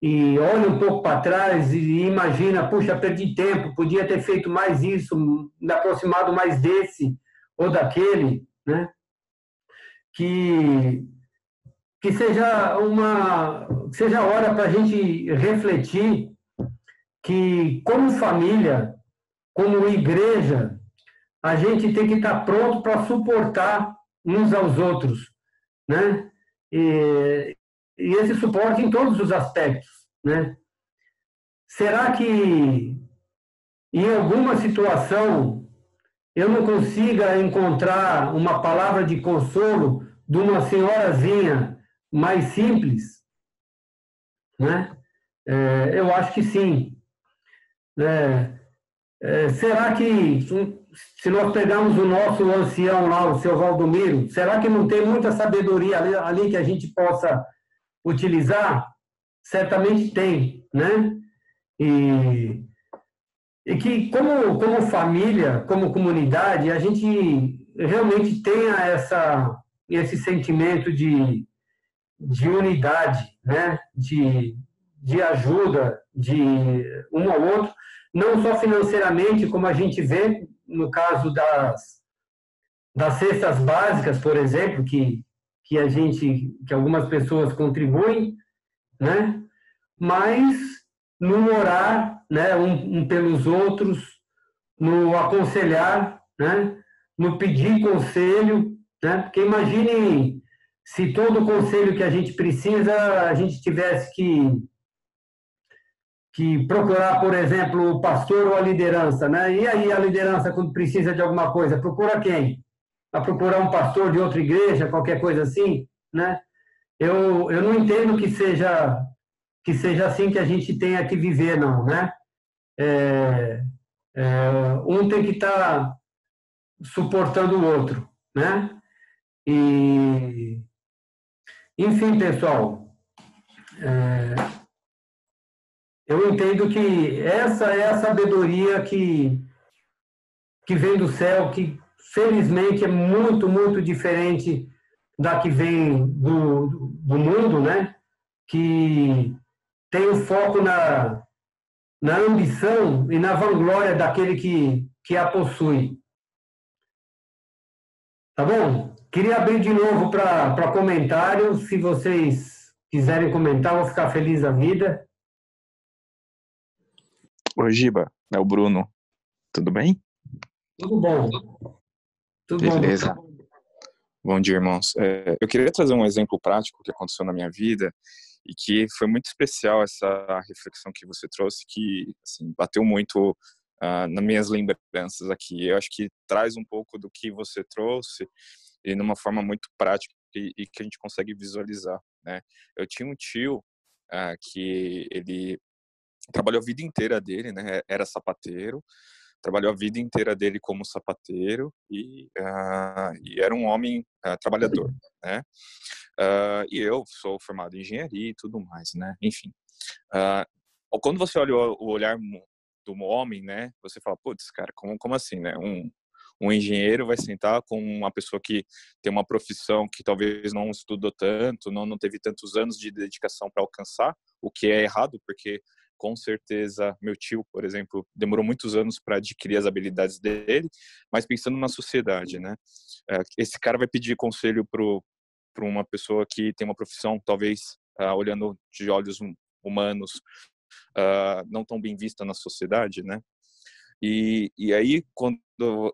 E olha um pouco para trás e imagina, puxa, perdi tempo, podia ter feito mais isso, me aproximado mais desse ou daquele, né? Que, que seja hora para a gente refletir que, como família, como igreja, a gente tem que estar pronto para suportar uns aos outros, né? E esse suporte em todos os aspectos, né? Será que em alguma situação eu não consiga encontrar uma palavra de consolo de uma senhorazinha mais simples, né? Eu acho que sim, né? Será que, se nós pegarmos o nosso ancião lá, o seu Valdomiro, será que não tem muita sabedoria ali que a gente possa utilizar? Certamente tem, né? E, e que, como família, como comunidade, a gente realmente tenha esse sentimento de unidade, né? De ajuda de um ao outro, não só financeiramente, como a gente vê no caso das cestas básicas, por exemplo, que algumas pessoas contribuem, né? Mas no orar, né? Um pelos outros, no aconselhar, né? No pedir conselho, né? Porque imagine se todo o conselho que a gente precisa, a gente tivesse que procurar, por exemplo, o pastor ou a liderança, né? E aí a liderança, quando precisa de alguma coisa, procura quem? A procurar um pastor de outra igreja, qualquer coisa assim, né? Eu não entendo que seja assim que a gente tenha que viver, não, né? É, um tem que estar suportando o outro, né? E, enfim, pessoal, eu entendo que essa é a sabedoria que vem do céu, que felizmente é muito, muito diferente da que vem do mundo, né? Que tem o foco na ambição e na vanglória daquele que a possui. Tá bom? Queria abrir de novo para comentários. Se vocês quiserem comentar, vou ficar feliz da vida. Oi, Giba, é o Bruno. Tudo bem? Tudo bom. Tudo bom. Beleza. Bom dia, irmãos. Eu queria trazer um exemplo prático que aconteceu na minha vida e que foi muito especial essa reflexão que você trouxe, que assim, bateu muito nas minhas lembranças aqui. Eu acho que traz um pouco do que você trouxe e numa forma muito prática e que a gente consegue visualizar, né? Eu tinha um tio que ele trabalhou a vida inteira dele, né? Era sapateiro, trabalhou a vida inteira dele como sapateiro e era um homem trabalhador, né? E eu sou formado em engenharia e tudo mais, né? Enfim, quando você olha o olhar do homem, né? Você fala, putz, cara, como assim, né? Um engenheiro vai sentar com uma pessoa que tem uma profissão que talvez não estudou tanto, não teve tantos anos de dedicação para alcançar, o que é errado, porque com certeza meu tio, por exemplo, demorou muitos anos para adquirir as habilidades dele, mas pensando na sociedade, né? Esse cara vai pedir conselho para uma pessoa que tem uma profissão, talvez olhando de olhos humanos, não tão bem vista na sociedade, né? E aí, quando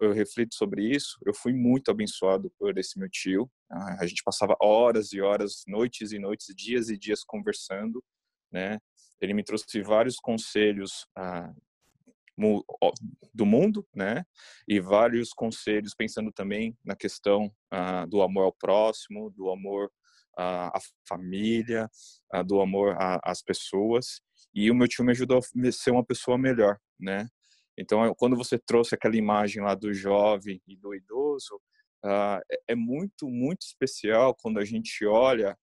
eu reflito sobre isso, eu fui muito abençoado por esse meu tio. A gente passava horas e horas, noites e noites, dias e dias conversando, né? Ele me trouxe vários conselhos do mundo, né? E vários conselhos pensando também na questão do amor ao próximo, do amor à família, do amor às pessoas. E o meu tio me ajudou a ser uma pessoa melhor, né? Então, quando você trouxe aquela imagem lá do jovem e do idoso, é muito, muito especial quando a gente olha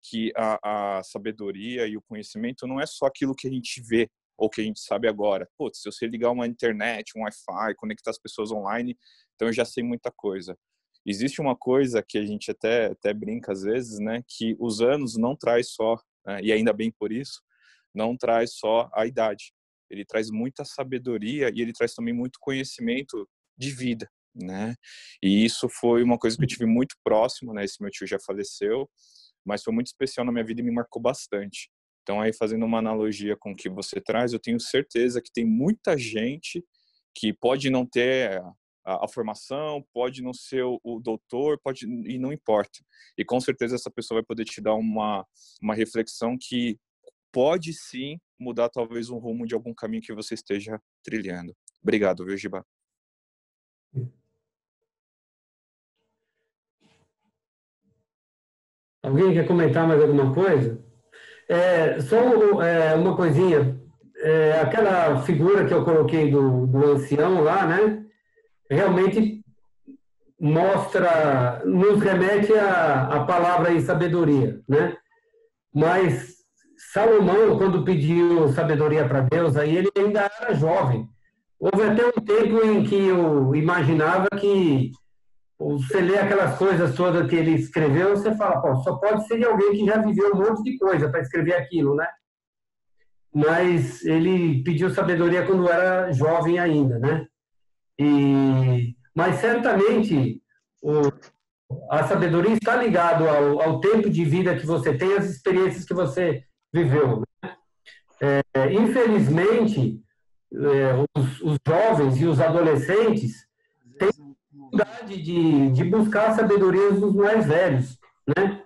que a sabedoria e o conhecimento não é só aquilo que a gente vê ou que a gente sabe agora. Putz, se eu sei ligar uma internet, um Wi-Fi, conectar as pessoas online, então eu já sei muita coisa. Existe uma coisa que a gente até brinca às vezes, né, que os anos não traz só, né, e ainda bem por isso, não traz só a idade. Ele traz muita sabedoria e ele traz também muito conhecimento de vida, né? E isso foi uma coisa que eu tive muito próximo, né? Esse meu tio já faleceu, mas foi muito especial na minha vida e me marcou bastante. Então, aí fazendo uma analogia com o que você traz, eu tenho certeza que tem muita gente que pode não ter a formação, pode não ser o doutor, pode e não importa. E com certeza essa pessoa vai poder te dar uma reflexão que pode sim mudar talvez um rumo de algum caminho que você esteja trilhando. Obrigado, viu, Giba? Alguém quer comentar mais alguma coisa? Só uma coisinha. Aquela figura que eu coloquei do ancião lá, né? Realmente mostra, nos remete à palavra e sabedoria, né? Mas Salomão, quando pediu sabedoria para Deus, aí ele ainda era jovem. Houve até um tempo em que eu imaginava que você lê aquelas coisas todas que ele escreveu, você fala, pô, só pode ser de alguém que já viveu um monte de coisa para escrever aquilo, né? Mas ele pediu sabedoria quando era jovem ainda, né? Mas certamente a sabedoria está ligado ao tempo de vida que você tem, às experiências que você viveu. Infelizmente, os jovens e os adolescentes têm dificuldade de buscar a sabedoria dos mais velhos, né?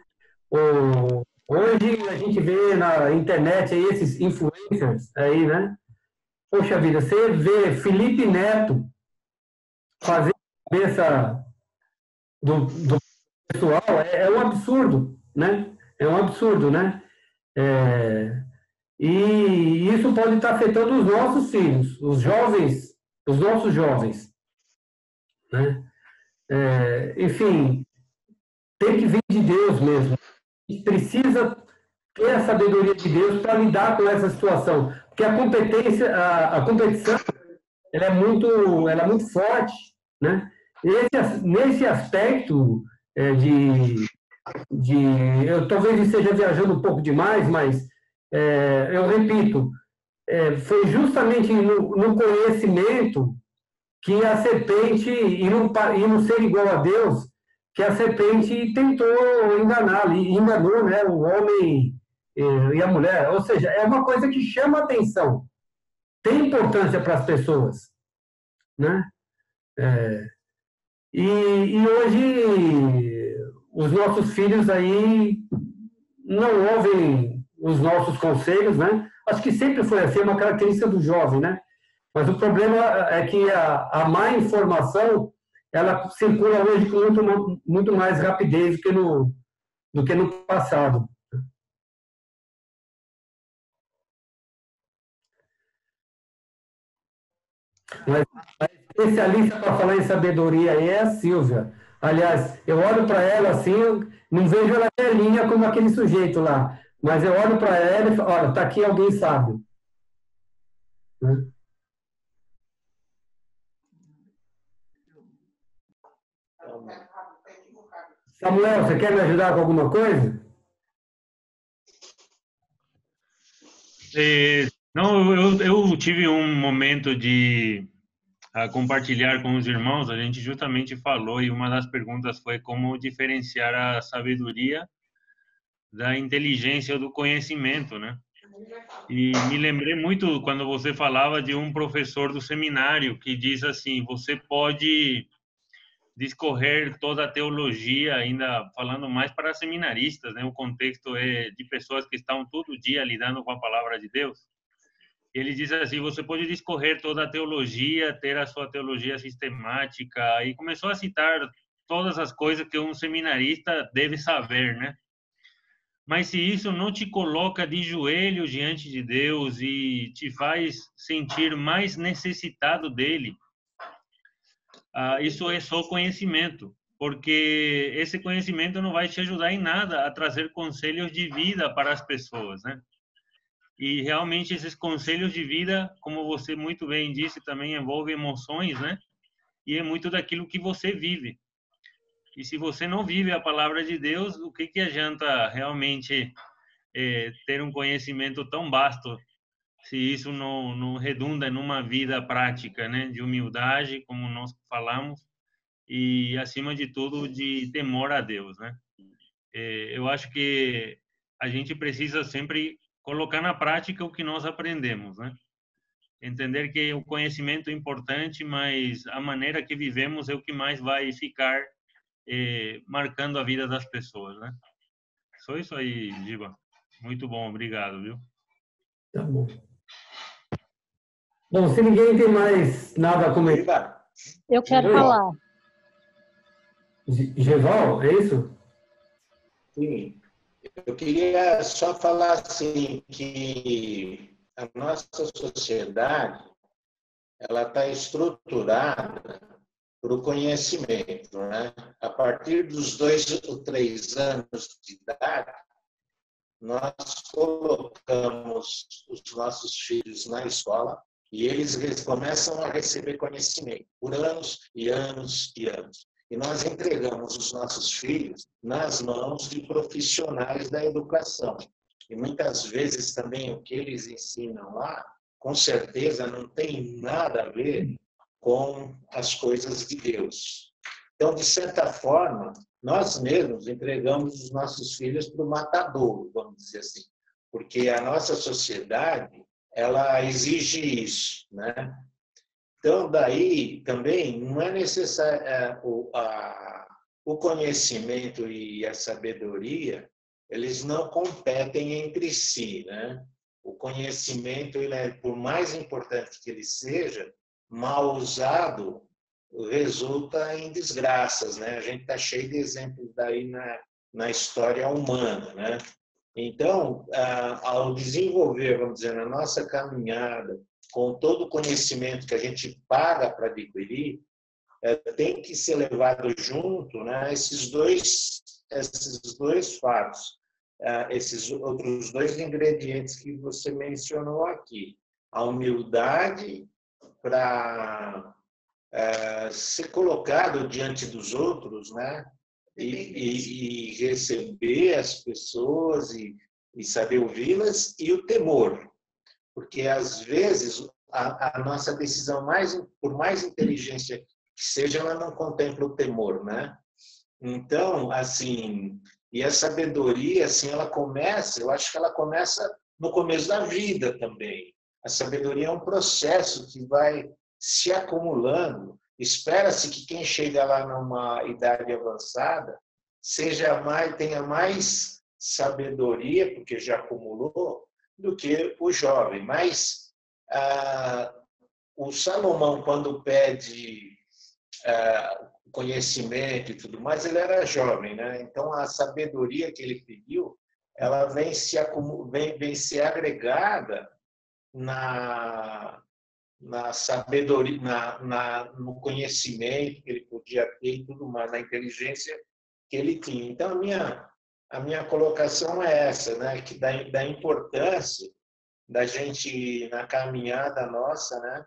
Hoje a gente vê na internet aí esses influencers aí, né? Poxa vida, você vê Felipe Neto fazer a cabeça do pessoal, é um absurdo, né? É um absurdo, né? E isso pode estar afetando os nossos filhos, os jovens, os nossos jovens, né? Enfim, tem que vir de Deus mesmo. A gente precisa ter a sabedoria de Deus para lidar com essa situação, porque a competência, a competição, ela é muito forte, né? Nesse aspecto de eu talvez esteja viajando um pouco demais, mas eu repito, foi justamente no conhecimento que a serpente, e não ser igual a Deus, que a serpente tentou enganar, e enganou, né, o homem e a mulher. Ou seja, é uma coisa que chama atenção, tem importância para as pessoas, né? E hoje os nossos filhos aí não ouvem os nossos conselhos, né? Acho que sempre foi assim, é uma característica do jovem, né? Mas o problema é que a má informação ela circula hoje com muito mais rapidez do que no passado. Mas a especialista para falar em sabedoria aí é a Silvia. Aliás, eu olho para ela assim, não vejo ela velhinha como aquele sujeito lá, mas eu olho para ela e falo, olha, está aqui alguém sábio. Né? Samuel, você quer me ajudar com alguma coisa? Não, eu tive um momento de compartilhar com os irmãos, a gente justamente falou, e uma das perguntas foi como diferenciar a sabedoria da inteligência ou do conhecimento, né? E me lembrei muito quando você falava de um professor do seminário que diz assim: você pode discorrer toda a teologia, ainda falando mais para seminaristas, né? O contexto é de pessoas que estão todo dia lidando com a palavra de Deus. Ele diz assim: você pode discorrer toda a teologia, ter a sua teologia sistemática, e começou a citar todas as coisas que um seminarista deve saber, né? Mas se isso não te coloca de joelhos diante de Deus e te faz sentir mais necessitado dele, isso é só conhecimento, porque esse conhecimento não vai te ajudar em nada a trazer conselhos de vida para as pessoas, né? E realmente esses conselhos de vida, como você muito bem disse, também envolvem emoções, né? E é muito daquilo que você vive. E se você não vive a palavra de Deus, o que adianta realmente ter um conhecimento tão vasto se isso não redunda numa vida prática, né? De humildade, como nós falamos, e acima de tudo de temor a Deus, né? Eu acho que a gente precisa sempre colocar na prática o que nós aprendemos, né? Entender que o conhecimento é importante, mas a maneira que vivemos é o que mais vai ficar marcando a vida das pessoas, né? Só isso aí, Giba. Muito bom, obrigado, viu? Tá bom. Bom, se ninguém tem mais nada a comentar. Eu quero falar. Geval, é isso? Sim. Eu queria só falar assim que a nossa sociedade ela está estruturada para o conhecimento, né? A partir dos 2 ou 3 anos de idade, nós colocamos os nossos filhos na escola e eles começam a receber conhecimento por anos e anos e anos. E nós entregamos os nossos filhos nas mãos de profissionais da educação. E muitas vezes também o que eles ensinam lá, com certeza não tem nada a ver com as coisas de Deus. Então, de certa forma, nós mesmos entregamos os nossos filhos para o matadouro, vamos dizer assim, porque a nossa sociedade ela exige isso, né? Então, daí também não é necessário o conhecimento e a sabedoria, eles não competem entre si, né? O conhecimento, ele é, por mais importante que ele seja, mal usado, resulta em desgraças, né? A gente está cheio de exemplos daí na história humana, né? Então, ao desenvolver, vamos dizer, na nossa caminhada, com todo o conhecimento que a gente paga para adquirir, tem que ser levado junto, né, esses dois fatos, esses outros 2 ingredientes que você mencionou aqui. A humildade para ser colocado diante dos outros, né, e receber as pessoas e saber ouvi-las, e o temor. Porque, às vezes, a nossa decisão, por mais inteligência que seja, ela não contempla o temor, né? Então, assim, e a sabedoria, assim, ela começa, eu acho que ela começa no começo da vida também. A sabedoria é um processo que vai se acumulando. Espera-se que quem chega lá numa idade avançada tenha mais sabedoria, porque já acumulou, do que o jovem. Mas o Salomão, quando pede conhecimento e tudo mais, ele era jovem, né? Então, a sabedoria que ele pediu, ela vem ser agregada na sabedoria, no conhecimento que ele podia ter e tudo mais, na inteligência que ele tinha. Então, a minha colocação é essa, né? Que da importância da gente, na caminhada nossa, né?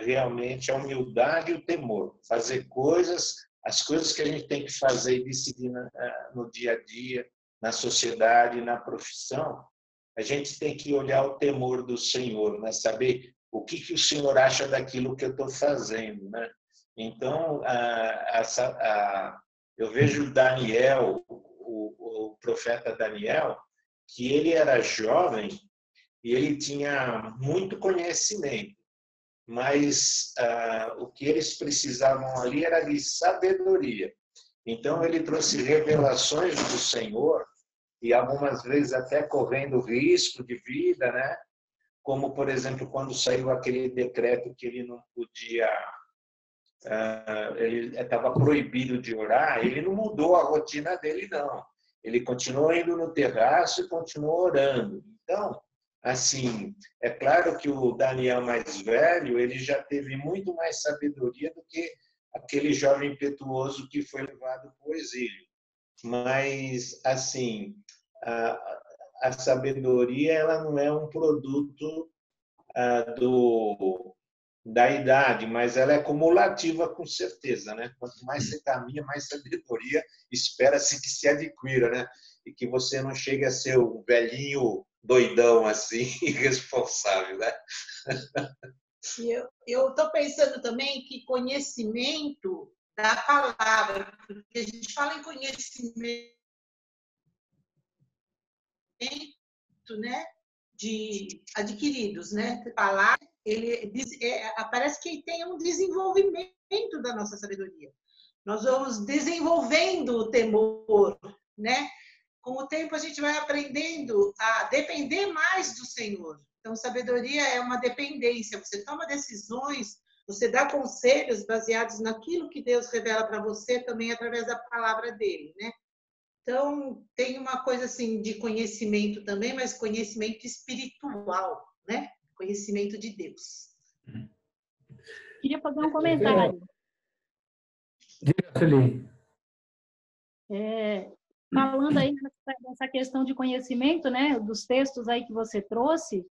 Realmente a humildade e o temor. Fazer as coisas que a gente tem que fazer e decidir no dia a dia, na sociedade, na profissão, a gente tem que olhar o temor do Senhor, né? Saber o que o Senhor acha daquilo que eu estou fazendo, né? Então, eu vejo Daniel, o profeta Daniel, que ele era jovem e ele tinha muito conhecimento, mas o que eles precisavam ali era de sabedoria. Então, ele trouxe revelações do Senhor, e algumas vezes até correndo risco de vida, né? Como, por exemplo, quando saiu aquele decreto que ele não podia, ele estava proibido de orar, ele não mudou a rotina dele, não. Ele continuou indo no terraço e continuou orando. Então, assim, é claro que o Daniel mais velho, ele já teve muito mais sabedoria do que aquele jovem impetuoso que foi levado para o exílio. Mas, assim, a sabedoria, ela não é um produto da idade, mas ela é cumulativa com certeza, né? Quanto mais você caminha, mais sabedoria espera-se que se adquira, né? E que você não chegue a ser um velhinho doidão assim, irresponsável, né? Eu estou pensando também que conhecimento da palavra, porque a gente fala em conhecimento, né, de adquiridos, né? Palavra, parece que tem um desenvolvimento da nossa sabedoria. Nós vamos desenvolvendo o temor, né? Com o tempo a gente vai aprendendo a depender mais do Senhor. Então, sabedoria é uma dependência. Você toma decisões, você dá conselhos baseados naquilo que Deus revela para você também através da palavra dele, né? Então, tem uma coisa assim de conhecimento também, mas conhecimento espiritual, né? Conhecimento de Deus. Queria fazer um comentário. Diga, Felipe. Falando aí nessa questão de conhecimento, né, dos textos aí que você trouxe,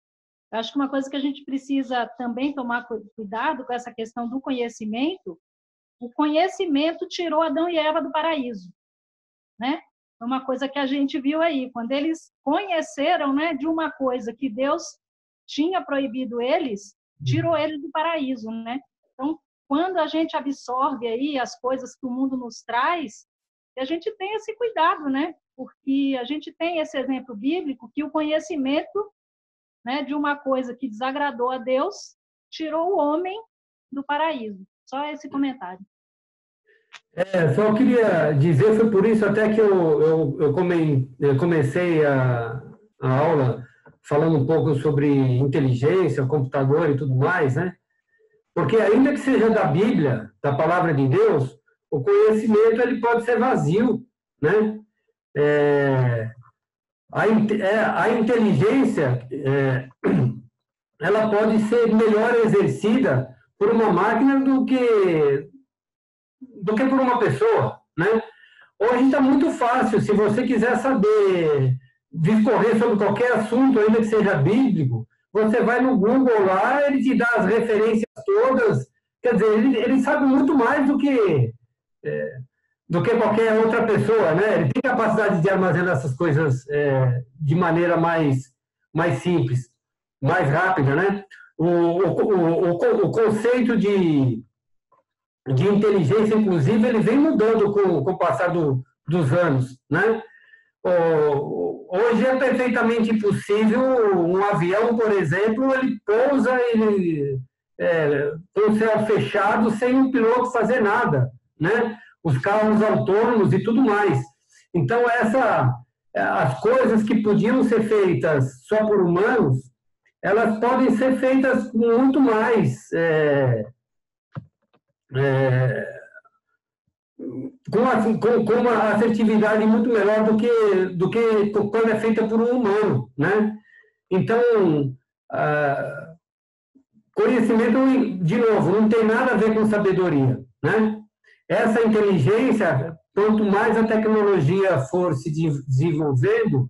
acho que uma coisa que a gente precisa também tomar cuidado com essa questão do conhecimento, o conhecimento tirou Adão e Eva do paraíso, né? É uma coisa que a gente viu aí, quando eles conheceram, né, de uma coisa que Deus tinha proibido eles, tirou eles do paraíso, né? Então, quando a gente absorve aí as coisas que o mundo nos traz, a gente tem esse cuidado, né? Porque a gente tem esse exemplo bíblico que o conhecimento, né, de uma coisa que desagradou a Deus tirou o homem do paraíso. Só esse comentário. Só queria dizer, foi por isso até que eu comecei a aula falando um pouco sobre inteligência, computador e tudo mais, né? Porque ainda que seja da Bíblia, da palavra de Deus, o conhecimento ele pode ser vazio, né? A inteligência ela pode ser melhor exercida por uma máquina do que por uma pessoa, né? Hoje está muito fácil, se você quiser saber discorrer sobre qualquer assunto, ainda que seja bíblico, você vai no Google lá, ele te dá as referências todas, quer dizer, ele sabe muito mais do que qualquer outra pessoa, né? Ele tem capacidade de armazenar essas coisas de maneira mais simples, mais rápida, né? O conceito de inteligência, inclusive, ele vem mudando com o passar dos anos, né? Hoje é perfeitamente possível um avião, por exemplo, ele pousa com o céu fechado sem um piloto fazer nada, né? Os carros autônomos e tudo mais. Então, as coisas que podiam ser feitas só por humanos, elas podem ser feitas com muito mais com uma assertividade muito melhor do que quando é feita por um humano, né? Então, conhecimento, de novo, não tem nada a ver com sabedoria, né? Essa inteligência, quanto mais a tecnologia for se desenvolvendo,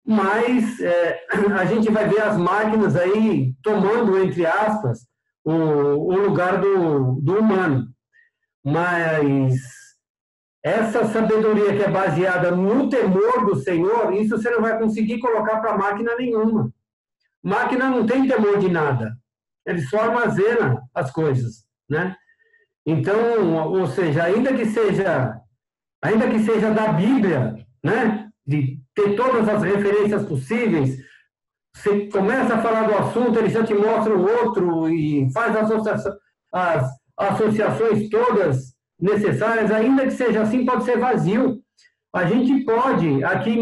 mais a gente vai ver as máquinas aí tomando, entre aspas, o lugar do humano. Mas essa sabedoria que é baseada no temor do Senhor, isso você não vai conseguir colocar para máquina nenhuma. Máquina não tem temor de nada. Ele só armazena as coisas, né? Então, ou seja, ainda que seja da Bíblia, né? De ter todas as referências possíveis, Você começa a falar do assunto, ele já te mostra o outro e faz as associações todas necessárias, ainda que seja assim, pode ser vazio. A gente pode, aqui,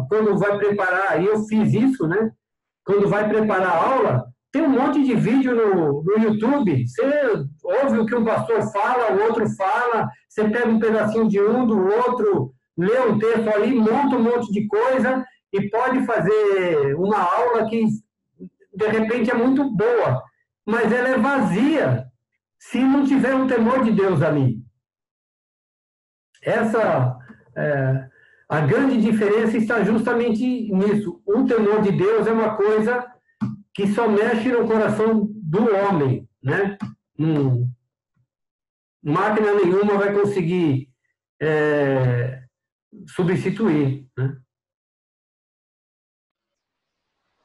quando vai preparar, e eu fiz isso, né? Quando vai preparar a aula, tem um monte de vídeo no YouTube. Você ouve o que um pastor fala, o outro fala, você pega um pedacinho de um, do outro, lê um texto ali, monta um monte de coisa e pode fazer uma aula que, de repente, é muito boa, mas ela é vazia se não tiver um temor de Deus ali. A grande diferença está justamente nisso. O temor de Deus é uma coisa que só mexe no coração do homem, né? Máquina nenhuma vai conseguir substituir, né?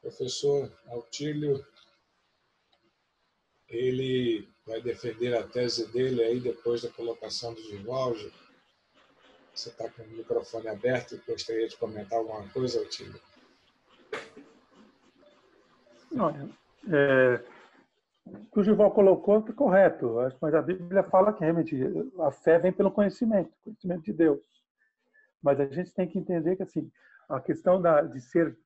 Professor Autílio, ele vai defender a tese dele aí depois da colocação do Givaldi. Você está com o microfone aberto e gostaria de comentar alguma coisa, Autílio? Olha, o que o Gival colocou é correto, mas a Bíblia fala que realmente a fé vem pelo conhecimento de Deus. Mas a gente tem que entender que assim, a questão de ser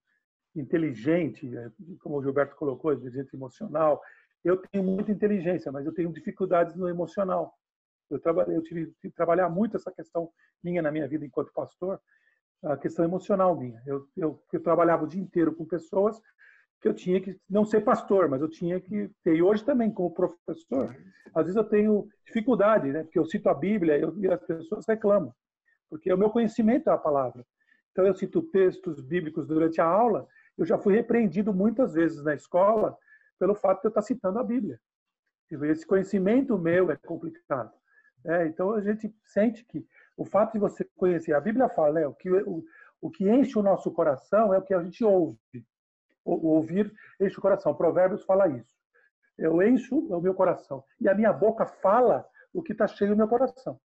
inteligente, como o Gilberto colocou, inteligente emocional, eu tenho muita inteligência, mas eu tenho dificuldades no emocional. Eu tive que trabalhar muito essa questão minha na minha vida enquanto pastor, a questão emocional minha. Eu trabalhava o dia inteiro com pessoas que eu tinha que não ser pastor, mas eu tinha que ter. E hoje também, como professor, às vezes eu tenho dificuldade, né? Porque eu cito a Bíblia e as pessoas reclamam, porque o meu conhecimento é a palavra. Então eu cito textos bíblicos durante a aula, eu já fui repreendido muitas vezes na escola pelo fato de eu estar citando a Bíblia. Esse conhecimento meu é complicado. Então a gente sente que o fato de você conhecer, a Bíblia fala, né, o que enche o nosso coração é o que a gente ouve. O ouvir enche o coração. Provérbios fala isso. Eu encho o meu coração. E a minha boca fala o que está cheio no meu coração.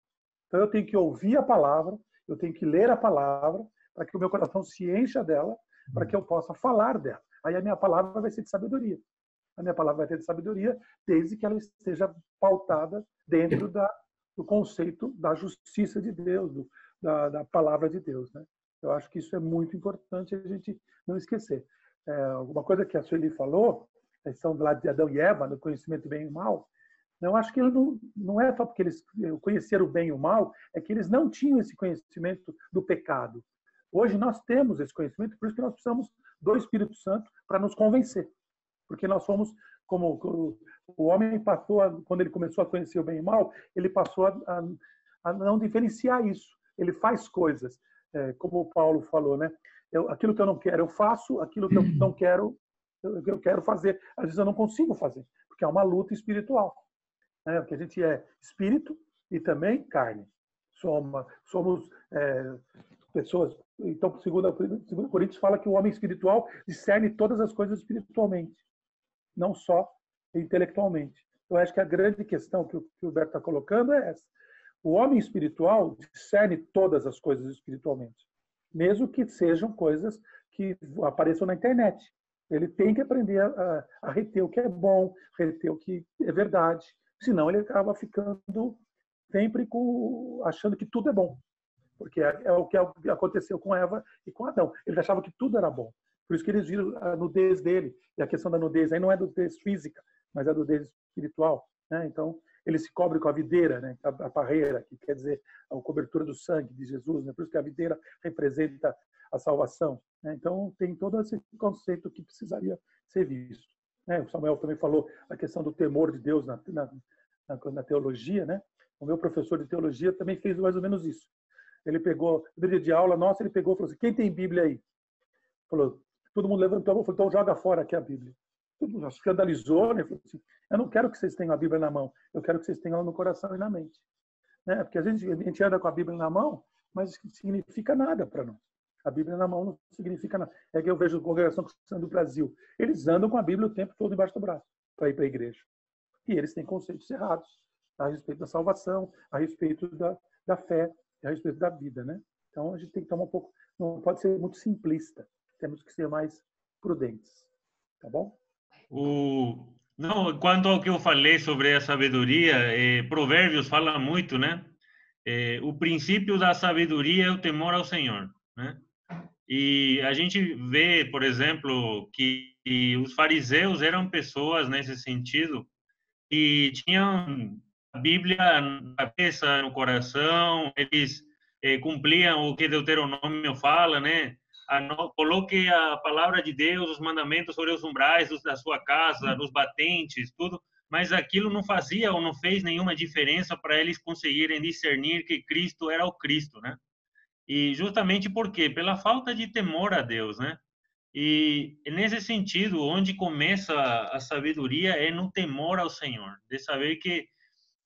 Então eu tenho que ouvir a palavra, eu tenho que ler a palavra, para que o meu coração se encha dela, para que eu possa falar dela. Aí a minha palavra vai ser de sabedoria. A minha palavra vai ter de sabedoria, desde que ela esteja pautada dentro do conceito da justiça de Deus, da palavra de Deus, né? Eu acho que isso é muito importante a gente não esquecer. Uma coisa que a Sueli falou, a questão lá de Adão e Eva, no conhecimento do bem e do mal, eu acho que não é só porque eles conheceram o bem e o mal, é que eles não tinham esse conhecimento do pecado. Hoje nós temos esse conhecimento, por isso que nós precisamos do Espírito Santo para nos convencer. Porque nós somos, como o homem passou, quando ele começou a conhecer o bem e o mal, ele passou a não diferenciar isso. Ele faz coisas, como o Paulo falou, né? Aquilo que eu não quero, eu faço. Aquilo que eu não quero, eu quero fazer. Às vezes eu não consigo fazer, porque é uma luta espiritual. Né? Porque a gente é espírito e também carne. Somos pessoas... Então, segundo Coríntios, fala que o homem espiritual discerne todas as coisas espiritualmente, não só intelectualmente. Eu acho que a grande questão que o Roberto está colocando é essa. O homem espiritual discerne todas as coisas espiritualmente, mesmo que sejam coisas que apareçam na internet. Ele tem que aprender a reter o que é bom, reter o que é verdade, senão ele acaba ficando sempre achando que tudo é bom. Porque é o que aconteceu com Eva e com Adão. Ele achava que tudo era bom. Por isso que eles viram a nudez dele. E a questão da nudez aí não é nudez física, mas é nudez espiritual. Né? Então, ele se cobre com a videira, né? A parreira, que quer dizer a cobertura do sangue de Jesus. Né? Por isso que a videira representa a salvação. Né? Então, tem todo esse conceito que precisaria ser visto. Né? O Samuel também falou a questão do temor de Deus na teologia. Né? O meu professor de teologia também fez mais ou menos isso. Ele pegou, no dia de aula nossa, ele pegou e falou assim, quem tem Bíblia aí? Falou, todo mundo levantou, falou, então joga fora aqui a Bíblia. Todo mundo escandalizou, né? Falou assim, eu não quero que vocês tenham a Bíblia na mão, eu quero que vocês tenham ela no coração e na mente. Né? Porque a gente anda com a Bíblia na mão, mas isso não significa nada para nós. A Bíblia na mão não significa nada. É que eu vejo a congregação cristã do Brasil, eles andam com a Bíblia o tempo todo embaixo do braço para ir para a igreja. E eles têm conceitos errados a respeito da salvação, a respeito da fé, a respeito da vida, né? Então a gente tem que tomar um pouco, não pode ser muito simplista, temos que ser mais prudentes. Tá bom? Não, quanto ao que eu falei sobre a sabedoria, Provérbios fala muito, né? O princípio da sabedoria é o temor ao Senhor, né? E a gente vê, por exemplo, que os fariseus eram pessoas nesse sentido que tinham a Bíblia na cabeça, no coração, eles cumpriam o que Deuteronômio fala, né? Coloque a palavra de Deus, os mandamentos sobre os umbrais da sua casa, nos batentes, tudo, mas aquilo não fazia ou não fez nenhuma diferença para eles conseguirem discernir que Cristo era o Cristo, né? E justamente por quê? Pela falta de temor a Deus, né? E nesse sentido, onde começa a sabedoria é no temor ao Senhor, de saber que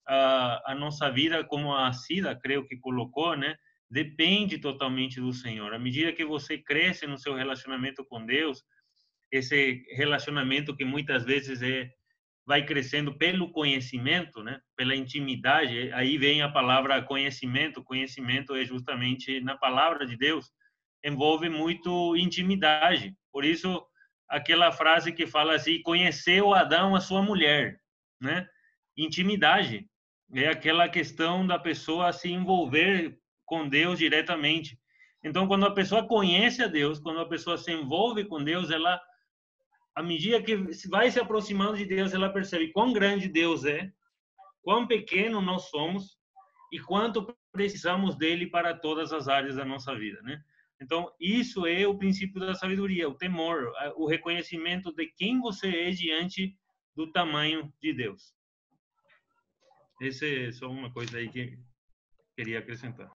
a nossa vida, como a Cida, creio que colocou, né, depende totalmente do Senhor. À medida que você cresce no seu relacionamento com Deus, esse relacionamento que muitas vezes vai crescendo pelo conhecimento, né, pela intimidade, aí vem a palavra conhecimento. Conhecimento é justamente na palavra de Deus, envolve muito intimidade. Por isso, aquela frase que fala assim, conheceu Adão a sua mulher, né? Intimidade é aquela questão da pessoa se envolver com Deus diretamente. Então, quando a pessoa conhece a Deus, quando a pessoa se envolve com Deus, ela, à medida que vai se aproximando de Deus, ela percebe quão grande Deus é, quão pequeno nós somos e quanto precisamos dele para todas as áreas da nossa vida, né? Então, isso é o princípio da sabedoria, o temor, o reconhecimento de quem você é diante do tamanho de Deus. Essa é só uma coisa aí que queria acrescentar.